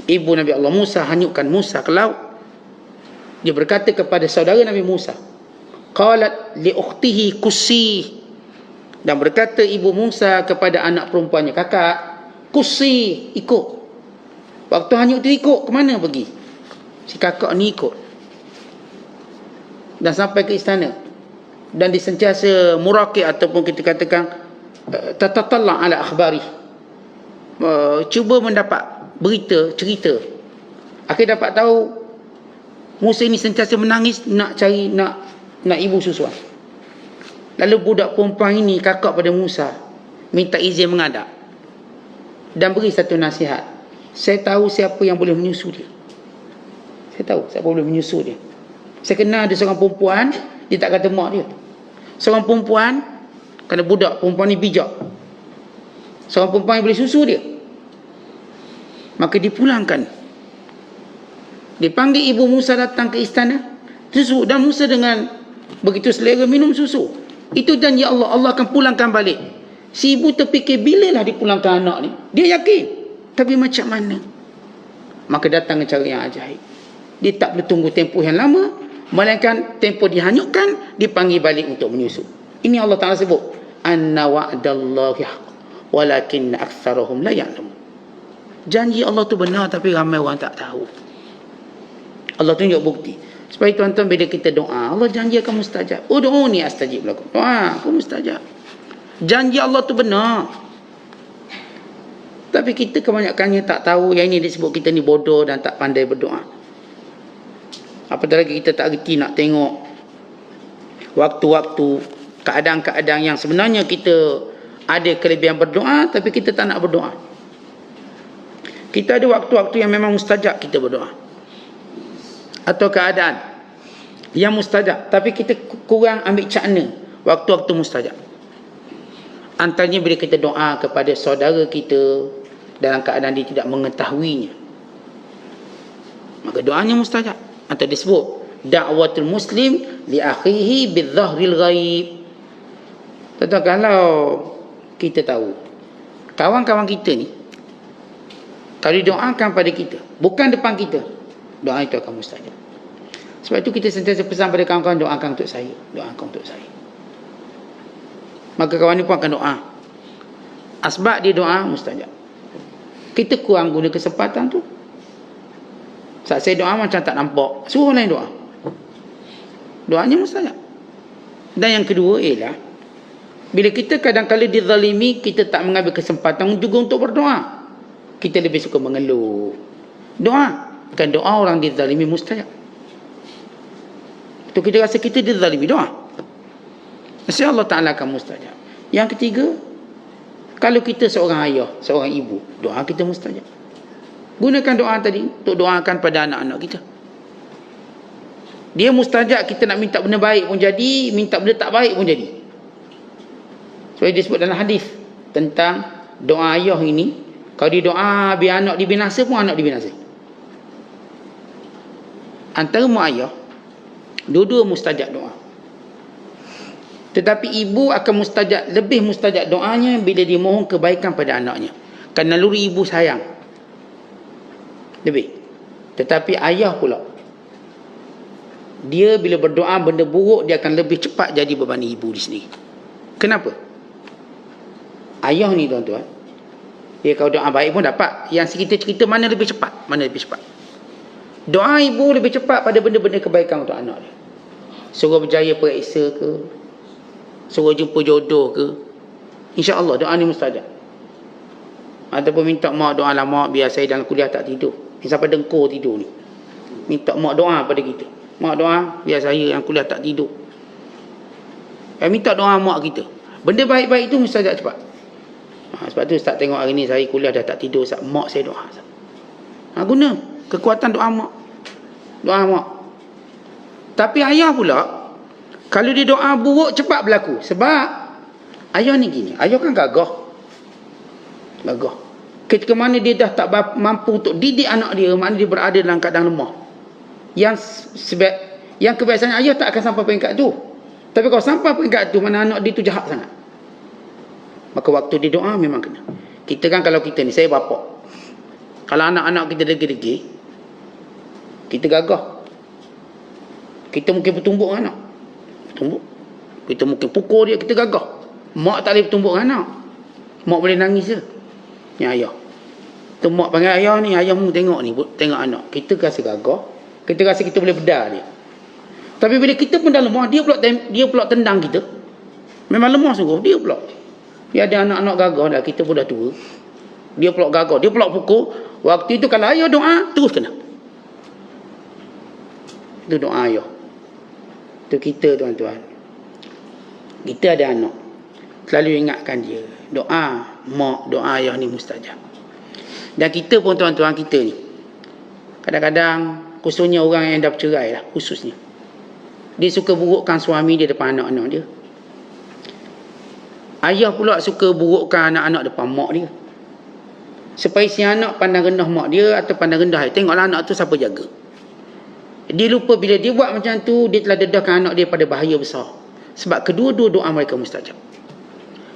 ibu Nabi Allah Musa hanyutkan Musa ke laut, dia berkata kepada saudara Nabi Musa, qalat li ukhtihi kusi, dan berkata ibu Musa kepada anak perempuannya, kakak, kusi, ikut. Waktu hanyut tu ikut, ke mana pergi? Si kakak ni ikut. Dan sampai ke istana. Dan dia sentiasa muraqi, ataupun kita katakan tatatalla ala akhbari, cuba mendapat berita, cerita. Akhir dapat tahu Musa ini sentiasa menangis nak cari nak ibu susuan. Lalu budak perempuan ini, kakak pada Musa, minta izin menghadap dan beri satu nasihat. Saya tahu siapa yang boleh menyusu dia. Saya tahu siapa boleh menyusu dia. Saya kenal ada seorang perempuan, dia tak kata mak dia. Seorang perempuan, kerana budak perempuan ni bijak. Seorang perempuan yang boleh susu dia. Maka dipulangkan. Dipanggil ibu Musa datang ke istana, susu, dan Musa dengan begitu selera minum susu. Itu janji Allah, Allah akan pulangkan balik. Si ibu terfikir, bilalah dipulangkan anak ni. Dia yakin, tapi macam mana? Maka datang dengan cara yang ajaib. Dia tak perlu tunggu tempoh yang lama, melainkan tempoh dihanyutkan, dipanggil balik untuk menyusu. Ini Allah Ta'ala sebut, anna wa'dallahi haq walakin aktsarahum la ya'lamun. Janji Allah tu benar, tapi ramai orang tak tahu. Allah tunjuk bukti. Supaya tuan-tuan bila kita doa, Allah janji akan mustajab. Ud'uni astajib lakum. Doa aku mustajab. Janji Allah tu benar. Tapi kita kebanyakannya tak tahu. Yang ini disebut kita ni bodoh dan tak pandai berdoa. Apatah lagi kita tak reti nak tengok waktu-waktu, keadaan-keadaan yang sebenarnya kita ada kelebihan berdoa, tapi kita tak nak berdoa. Kita ada waktu-waktu yang memang mustajab kita berdoa, atau keadaan yang mustajab, tapi kita kurang ambil cakna waktu-waktu mustajab. Antaranya bila kita doa kepada saudara kita dalam keadaan dia tidak mengetahuinya, maka doanya mustajab. Atau disebut da'watul muslim li akhihi bidzahril ghaib. Tentu kalau kita tahu kawan-kawan kita ni, kalau didoakan pada kita, bukan depan kita, doa itu akan mustajab. Sebab itu kita sentiasa pesan pada kawan-kawan, doakan untuk saya, doakan untuk saya. Maka kawan ni pun akan doa. Asbab dia doa mustajab. Kita kurang guna kesempatan tu. Saat saya doa macam tak nampak, suruh orang lain doa. Doanya mustajab. Dan yang kedua ialah, bila kita kadang-kadang dizalimi, kita tak mengambil kesempatan juga untuk berdoa. Kita lebih suka mengeluh. Doa, bukan doa orang dizalimi mustajab. Tu kita rasa kita dizalimi, doa. Mesti Allah Ta'ala akan mustajab. Yang ketiga, kalau kita seorang ayah, seorang ibu, doa kita mustajab. Gunakan doa tadi untuk doakan pada anak-anak kita. Dia mustajab, kita nak minta benda baik pun jadi, minta benda tak baik pun jadi. Sebab dia sebut dalam hadis tentang doa ayah ini, kalau dia doa biar anak dibinasa pun anak dibinasa. Antara mak ayah, dua-dua mustajab doa. Tetapi ibu akan lebih mustajab doanya bila dia mohon kebaikan pada anaknya. Kerana naluri ibu sayang. Lebih. Tetapi ayah pula, dia bila berdoa benda buruk, dia akan lebih cepat jadi beban ibu di sini. Kenapa? Ayah ni tuan-tuan, dia kalau doa baik pun dapat. Yang kita cerita mana lebih cepat? Mana lebih cepat? Doa ibu lebih cepat pada benda-benda kebaikan untuk anak dia. Suruh berjaya periksa ke, suruh jumpa jodoh ke, insya-Allah doa ni mustajab. Ataupun minta mak doa lah, mak biar saya dalam kuliah tak tidur. Ni sampai dengkur tidur ni. Minta mak doa pada kita. Mak doa biar saya yang kuliah tak tidur. Minta doa mak kita. Benda baik-baik itu mustajab cepat. Sebab tu Ustaz tengok hari ni saya kuliah dah tak tidur, Ustaz, mak saya doa. Guna kekuatan doa mak. Doa mak. Tapi ayah pula, kalau dia doa buruk cepat berlaku. Sebab ayah ni gini, ayah kan gagah. Gagah. Ketika mana dia dah tak mampu untuk didik anak dia, maknanya dia berada dalam keadaan lemah. Yang kebiasaan ayah tak akan sampai peringkat tu. Tapi kalau sampai peringkat tu, mana anak dia tu jahat sangat. Maka waktu dia doa memang kena. Kita kan kalau kita ni, saya bapak, kalau anak-anak kita degil-degil, kita gagah. Kita mungkin bertumbuk dengan anak. Bertumbuk. Kita mungkin pukul dia, kita gagah. Mak tak boleh bertumbuk dengan anak. Mak boleh nangis je. Ni ayah. Tu mak panggil ayah ni, ayah mu tengok ni, tengok anak. Kita rasa gagah. Kita rasa kita boleh bedar dia. Tapi bila kita pun dah lemah, dia pula tendang kita. Memang lemah sungguh, dia pula. Dia ada anak-anak gagah dah, kita pun dah tua. Dia pula gagah, dia pula pukul. Waktu itu kalau ayah doa, terus kena. Itu doa ayah. Itu kita tuan-tuan. Kita ada anak, selalu ingatkan dia. Doa mak, doa ayah ni mustajab. Dan kita pun tuan-tuan, kita ni kadang-kadang, khususnya orang yang dah bercerai lah, khususnya, dia suka burukkan suami dia depan anak-anak dia. Ayah pula suka burukkan anak-anak depan mak dia. Supaya si anak pandang rendah mak dia atau pandang rendah dia. Tengoklah anak tu siapa jaga. Dia lupa bila dia buat macam tu, dia telah dedahkan anak dia pada bahaya besar. Sebab kedua-dua doa mereka mustajab.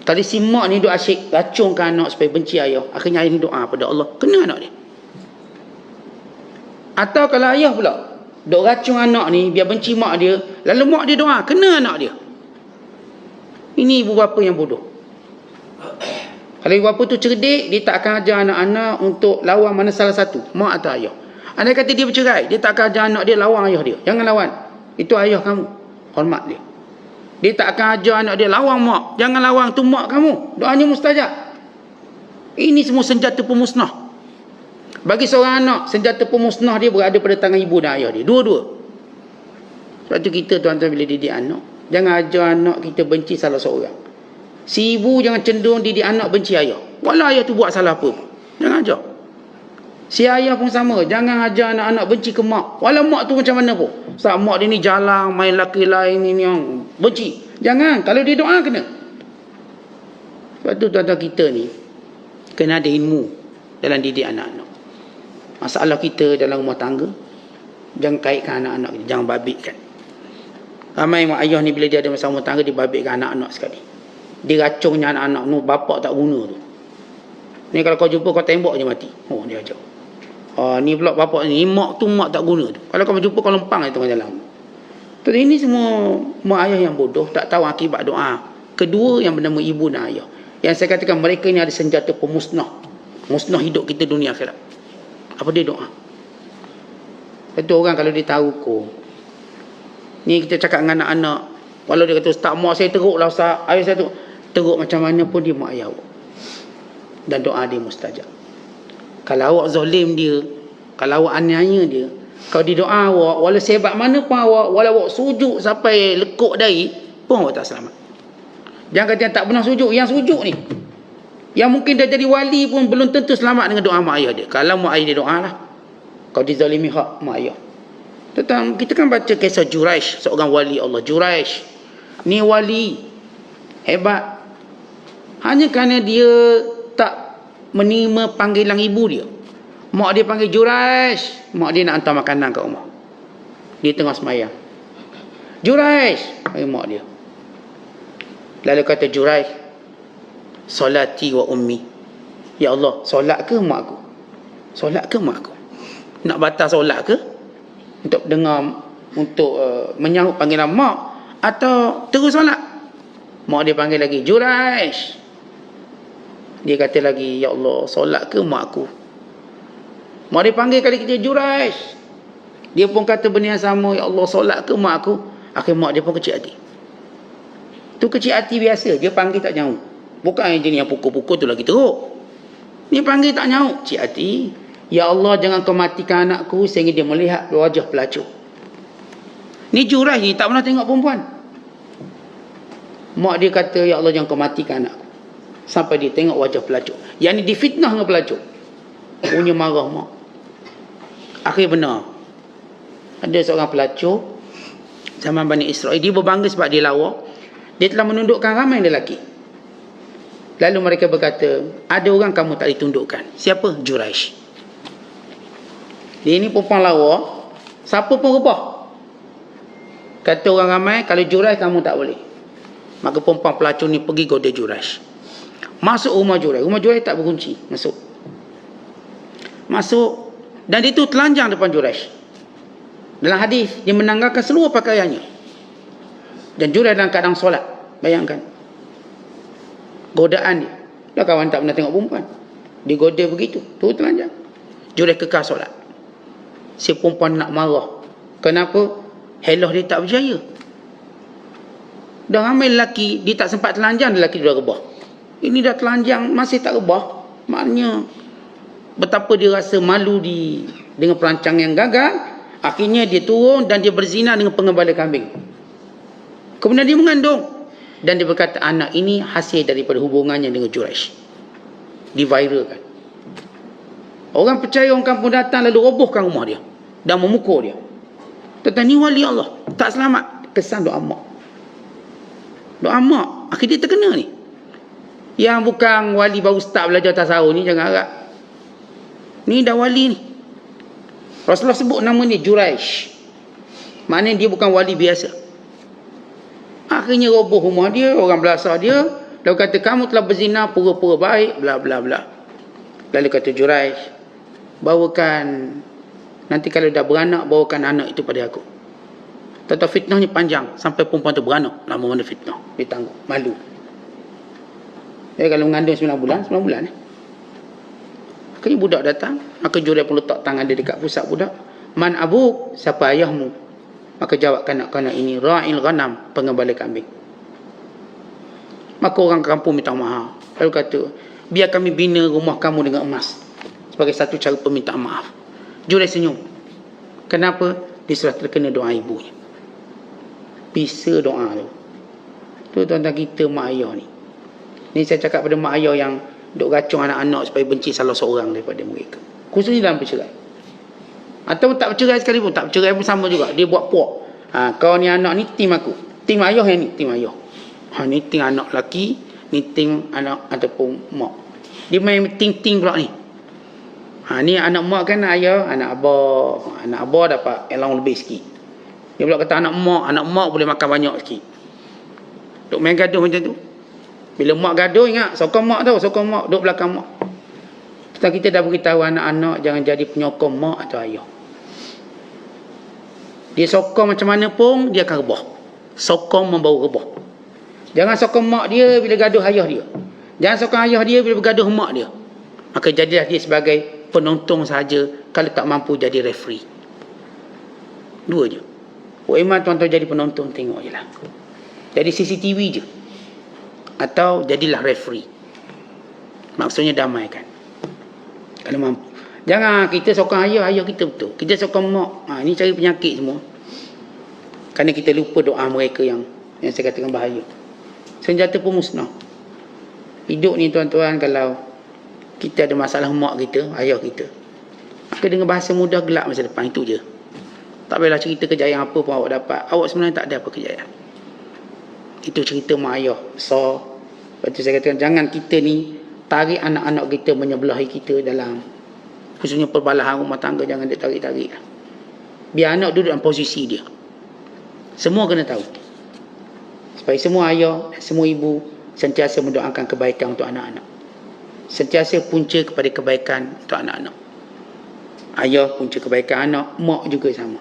Tadi si mak ni duk asyik racunkan anak supaya benci ayah. Akhirnya ayah ni doa pada Allah, kena anak dia. Atau kalau ayah pula duk racun anak ni biar benci mak dia, lalu mak dia doa, kena anak dia. Ini ibu bapa yang bodoh. Kalau ibu bapa tu cerdik, dia tak akan ajar anak-anak untuk lawan mana salah satu, mak atau ayah. Andai kata dia bercerai, dia tak akan ajar anak dia lawan ayah dia. Jangan lawan. Itu ayah kamu. Hormat dia. Dia tak akan ajar anak dia lawan mak. Jangan lawan, tu mak kamu. Doanya mustajab. Ini semua senjata pemusnah. Bagi seorang anak, senjata pemusnah dia berada pada tangan ibu dan ayah dia. Dua-dua. Sebab tu kita tuan-tuan bila didik anak, jangan ajar anak kita benci salah seorang. Si ibu jangan cenderung didik anak benci ayah. Walau ayah tu buat salah apa pun. Jangan ajar. Si ayah pun sama. Jangan ajar anak-anak benci ke mak. Walau mak tu macam mana pun. Sebab mak dia ni jalang, main laki lain ni yang benci. Jangan. Kalau dia doa, kena. Sebab tu tuan-tuan kita ni kena ada ilmu dalam didik anak-anak. Masalah kita dalam rumah tangga, jangan kaitkan anak-anak kita. Jangan babitkan. Ramai mak ayah ni bila dia ada masalah rumah tangga, dia babitkan anak-anak sekali. Dia racunnya anak-anak tu, bapak tak guna tu. Ni kalau kau jumpa, kau tembak je mati. Oh, dia ajar. Ni pula bapak ni, mak tu mak tak guna tu. Kalau kau jumpa, kau lempang di tengah jalan. Jadi ini semua mak ayah yang bodoh, tak tahu akibat doa. Kedua yang bernama ibu dan ayah. Yang saya katakan mereka ni ada senjata pemusnah. Musnah hidup kita dunia akhirat. Apa dia doa? Itu orang kalau dia tahu kau. Ni kita cakap dengan anak-anak. Walau dia kata, Ustaz, mak saya teruk lah Ustaz. Ayah saya teruk. Teruk macam mana pun dia mak ayah awak. Dan doa dia mustajab. Kalau awak zalim dia, kalau awak aniaya dia, kalau dia doa awak, walau sehebat mana pun awak, walau awak sujud sampai lekuk dahi, pun awak tak selamat. Jangan kata yang tak pernah sujud. Yang sujud ni, yang mungkin dah jadi wali pun belum tentu selamat dengan doa mak ayah dia. Kalau mak ayah dia doa lah. Kalau dizalimi hak mak ayah. Tentang kita kan baca kisah Juraish, seorang wali Allah. Juraish ni wali hebat. Hanya kerana dia tak menerima panggilan ibu dia. Mak dia panggil Juraish, mak dia nak hantar makanan kat rumah. Dia tengah semayang. Juraish, panggil mak dia. Lalu kata Juraish, solati wa ummi. Ya Allah, solat ke mak aku? Solat ke mak aku? Nak batal solat ke? Untuk dengar, untuk menyahut panggilan mak, atau terus solat? Mak dia panggil lagi, Juraish. Dia kata lagi, ya Allah, solat ke mak aku? Mak dia panggil kali kita, Juraish. Dia pun kata benda yang sama, ya Allah, solat ke mak aku? Akhir mak dia pun kecil hati. Tu kecil hati biasa, dia panggil tak nyaut. Bukan yang jenis yang pukul-pukul tu lagi teruk. Dia panggil tak nyaut, kecil hati. Ya Allah, jangan kau matikan anakku sehingga dia melihat wajah pelacur. Ni Juraish ni tak pernah tengok perempuan. Mak dia kata, ya Allah, jangan kau matikan anakku. Sampai dia tengok wajah pelacur. Yang ni difitnah dengan pelacur. Punya marah mak. Akhir benar. Ada seorang pelacur zaman Bani Israel. Dia berbangga sebab dia lawa. Dia telah menundukkan ramai lelaki. Lalu mereka berkata, ada orang kamu tak ditundukkan. Siapa? Juraish. Dia ni perempuan lawa. Siapa pun rebah. Kata orang ramai, kalau Juraish kamu tak boleh. Maka perempuan pelacur ni pergi goda Juraish. Masuk rumah Juraish. Rumah Juraish tak berkunci. Masuk. Dan dia tu telanjang depan Juraish. Dalam hadis, dia menanggalkan seluruh pakaiannya. Dan Juraish dalam keadaan solat. Bayangkan. Godaan dia. Dah kawan tak pernah tengok perempuan. Dia goda begitu. Tu telanjang. Juraish kekal solat. Si perempuan nak marah. Kenapa? Helah dia tak berjaya. Dah ramai lelaki, dia tak sempat telanjang, lelaki dia dah rebah. Ini dah telanjang, masih tak rebah. Maknanya, betapa dia rasa malu dengan perancang yang gagal. Akhirnya dia turun dan dia berzina dengan pengembala kambing. Kemudian dia mengandung. Dan dia berkata, anak ini hasil daripada hubungannya dengan Juraish. Diviralkan. Orang percaya, orang kampung datang lalu robohkan rumah dia. Dan memukul dia. Tentang ni wali Allah. Tak selamat. Kesan doa mak. Doa mak. Akhir dia terkena ni. Yang bukan wali baru start belajar tasawuf ni, jangan harap. Ni dah wali ni. Rasulullah sebut nama ni Juraish. Maknanya dia bukan wali biasa. Akhirnya roboh rumah dia, orang belasah dia. Lalu kata, kamu telah berzina, pura-pura baik, bla bla bla. Lalu kata Juraish, bawakan, nanti kalau dah beranak, bawakan anak itu pada aku. Tahu fitnahnya panjang, sampai perempuan tu beranak. Lama mana fitnah, dia tangguh, malu. Kalau mengandung 9 bulan ni. Akhirnya budak datang, maka Juraish pun letak tangan dia dekat pusat budak. Man abuk, siapa ayahmu? Maka jawab kanak-kanak ini, ra'il ghanam, pengembala kambing. Maka orang kampung minta maaf. Lalu kata, biar kami bina rumah kamu dengan emas. Sebagai satu cara permintaan maaf. Juraish senyum. Kenapa? Dia sudah terkena doa ibunya. Bisa doa tu. Tu tuan-tuan kita mak ayah ni. Ni saya cakap pada mak ayah yang duk racun anak-anak supaya benci salah seorang daripada mereka. Khususnya dalam bercerai. Atau tak bercerai sekalipun. Tak bercerai pun sama juga. Dia buat puak. Kau ni anak ni tim aku. Tim ayah yang ni. Tim ayah. Ni tim anak lelaki. Ni tim anak ataupun mak. Dia main ting-ting pula ni. Ni anak mak kan ayah. Anak abah. Anak abah dapat allowance lebih sikit. Dia pula kata anak mak boleh makan banyak sikit. Duk main gaduh macam tu. Bila mak gaduh, ingat sokong mak tau. Sokong mak. Duk belakang mak. Kita dah beritahu anak-anak jangan jadi penyokong mak atau ayah. Dia sokong macam mana pun, dia akan rebah. Sokong membawa rebah. Jangan sokong mak dia bila gaduh ayah dia. Jangan sokong ayah dia bila bergaduh mak dia. Maka jadilah dia sebagai penonton saja, kalau tak mampu jadi referee. Dua je. Iman tuan-tuan jadi penonton, tengok je lah. Jadi CCTV je. Atau jadilah referee. Maksudnya damaikan. Kalau mampu. Jangan kita sokong ayah kita betul. Kita sokong mak. Ini cari penyakit semua. Kerana kita lupa doa mereka yang saya katakan bahaya. Senjata pun musnah. Hidup ni tuan-tuan, kalau kita ada masalah mak kita, ayah kita, maka dengan bahasa mudah gelap masa depan. Itu je. Tak payahlah cerita kejayaan apa pun awak dapat. Awak sebenarnya tak ada apa kejayaan. Itu cerita mak ayah besar. Lepas tu saya katakan, jangan kita ni tarik anak-anak kita menyebelahi kita dalam, khususnya perbalahan rumah tangga, jangan dia tarik-tarik lah. Biar anak duduk dalam posisi dia. Semua kena tahu. Supaya semua ayah, semua ibu sentiasa mendoakan kebaikan untuk anak-anak. Sentiasa punca kepada kebaikan untuk anak-anak. Ayah punca kebaikan anak, mak juga sama.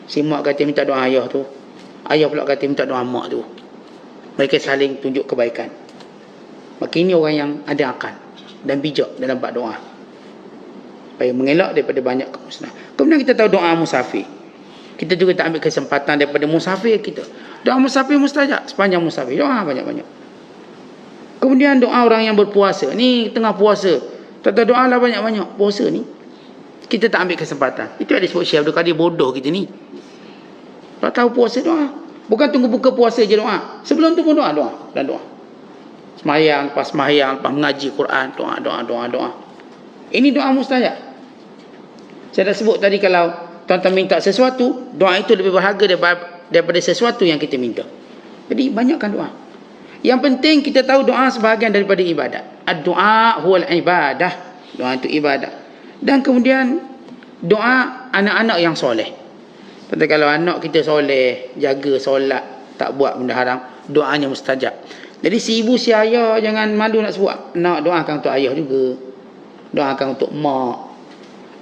Si mak kata minta doa ayah tu, ayah pula kata minta doa mak tu. Mereka saling tunjuk kebaikan. Maka ini orang yang ada akal dan bijak dalam bab doa, supaya mengelak daripada banyak kemusnahan. Kemudian kita tahu doa musafir. Kita juga tak ambil kesempatan daripada musafir kita. Doa musafir mustajab sepanjang musafir. Doa banyak-banyak. Kemudian doa orang yang berpuasa. Ni tengah puasa, tak tahu doa lah banyak-banyak. Puasa ni kita tak ambil kesempatan. Itu ada sebut Syekh Abdul Qadir, bodoh kita ni. Tak tahu puasa doa. Bukan tunggu buka puasa je doa. Sebelum tu pun doa dan doa. Semayang, lepas semayang, lepas mengaji Quran, doa. Ini doa mustajab. Saya dah sebut tadi, kalau tuan-tuan minta sesuatu, doa itu lebih berharga daripada sesuatu yang kita minta. Jadi banyakkan doa. Yang penting kita tahu doa sebahagian daripada ibadat. Ad-du'a huwal ibadah. Doa itu ibadat. Dan kemudian doa anak-anak yang soleh. Tapi kalau anak kita soleh, jaga solat, tak buat benda haram, doanya mustajab. Jadi si ibu si ayah jangan malu nak sebut. Nak doakan untuk ayah juga, doakan untuk mak.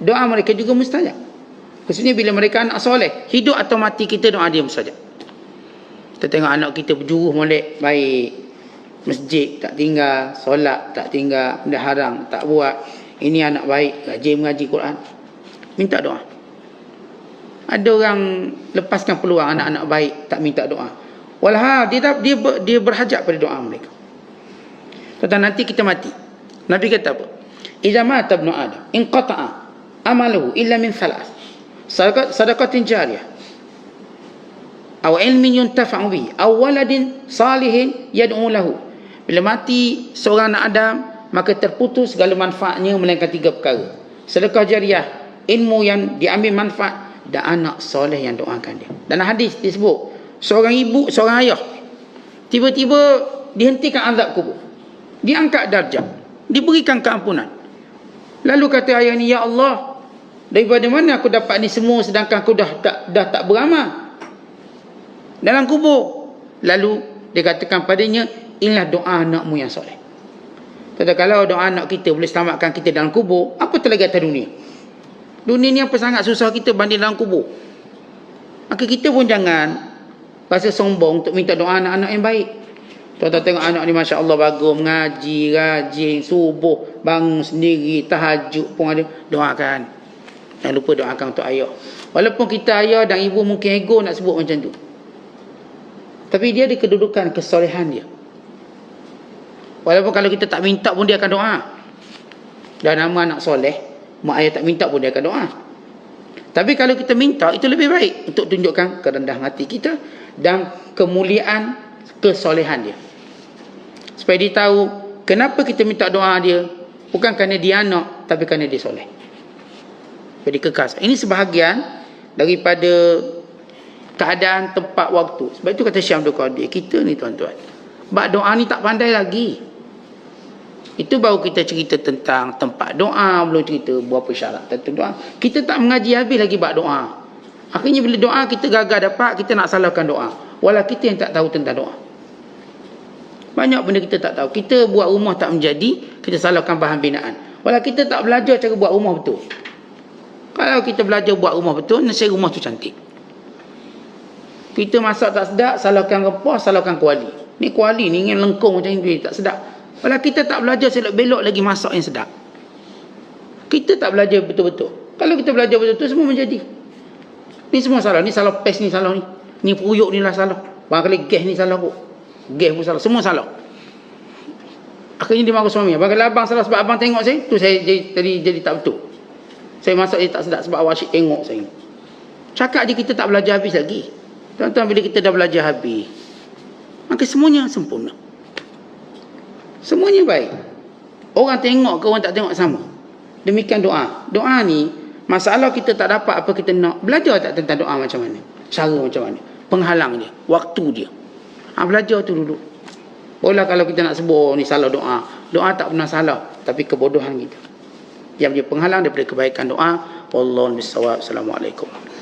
Doa mereka juga mustajab. Khususnya bila mereka anak soleh, hidup atau mati kita doa dia mustajab. Kita tengok anak kita berjuruh molek baik, masjid tak tinggal, solat tak tinggal, benda haram tak buat. Ini anak baik, rajin mengaji Quran. Minta doa. Ada orang lepaskan peluang anak-anak baik tak minta doa. Walhal dia berhajat pada doa mereka. Tentang nanti kita mati. Nabi kata apa? Idza mata ibnu Adam inqata'a amaluhu illa min thalath. Sadaqatin jariyah, aw ilmin yuntafa'u bihi, aw waladin salihin yad'u lahu. Bila mati seorang anak Adam, maka terputus segala manfaatnya melainkan 3 perkara. Sedekah jariah, ilmu yang diambil manfaat, dan anak soleh yang doakan dia. Dalam hadis disebut, seorang ibu, seorang ayah tiba-tiba dihentikan azab kubur, diangkat darjat, diberikan keampunan. Lalu kata ayah ni, ya Allah, daripada mana aku dapat ni semua sedangkan aku dah tak beramal dalam kubur? Lalu dia katakan padanya, inilah doa anakmu yang soleh. Kata, kalau doa anak kita boleh selamatkan kita dalam kubur, apa lagi atas dunia? Dunia ni apa sangat susah kita banding dalam kubur. Maka kita pun jangan rasa sombong untuk minta doa anak-anak yang baik. Tuan-tuan tengok anak ni Masya Allah bagus, mengaji, rajin, subuh, bangun sendiri, tahajud pun ada. Doakan. Jangan lupa doakan untuk ayah. Walaupun kita ayah dan ibu mungkin ego nak sebut macam tu, tapi dia ada kedudukan kesolehan dia. Walaupun kalau kita tak minta pun dia akan doa. Dan nama anak soleh, mak ayah tak minta pun dia akan doa. Tapi kalau kita minta, itu lebih baik untuk tunjukkan kerendahan hati kita dan kemuliaan kesolehan dia. Supaya dia tahu kenapa kita minta doa dia, bukan kerana dia anak, tapi kerana dia soleh. Jadi kekal. Ini sebahagian daripada keadaan, tempat, waktu. Sebab itu kata Syekh Abdul Qadir, kita ni tuan-tuan, bab doa ni tak pandai lagi. Itu baru kita cerita tentang tempat doa, belum cerita berapa syarat tentang doa. Kita tak mengaji habis lagi bab doa. Akhirnya bila doa kita gagal dapat, kita nak salahkan doa. Walau kita yang tak tahu tentang doa. Banyak benda kita tak tahu. Kita buat rumah tak menjadi, kita salahkan bahan binaan. Walau kita tak belajar cara buat rumah betul. Kalau kita belajar buat rumah betul, nasi rumah tu cantik. Kita masak tak sedap, salahkan rempah, salahkan kuali. Ni kuali ni ingin lengkung macam ni, tak sedap. Walau kita tak belajar selok-belok lagi masak yang sedap. Kita tak belajar betul-betul. Kalau kita belajar betul-betul, semua menjadi. Ni semua salah. Ni salah pes, ni salah ni. Ni puyuk ni lah salah. Barangkali gas ni salah kot. Gas pun salah. Semua salah. Akhirnya dia marah suami. Barangkali abang salah sebab abang tengok saya. Tu saya jadi tak betul. Saya masak dia tak sedap sebab awak asyik tengok saya. Cakap je kita tak belajar habis lagi. Tuan-tuan, bila kita dah belajar habis, maka semuanya sempurna. Semuanya baik. Orang tengok ke orang tak tengok sama. Demikian doa. Doa ni, masalah kita tak dapat apa kita nak, belajar tak tentang doa macam mana, cara macam mana, penghalang dia, waktu dia. Belajar tu dulu. Boleh kalau kita nak sebut, oh, ni salah doa. Doa tak pernah salah, tapi kebodohan kita yang menjadi penghalang daripada kebaikan doa. Wallahu a'lam bishawab. Assalamualaikum.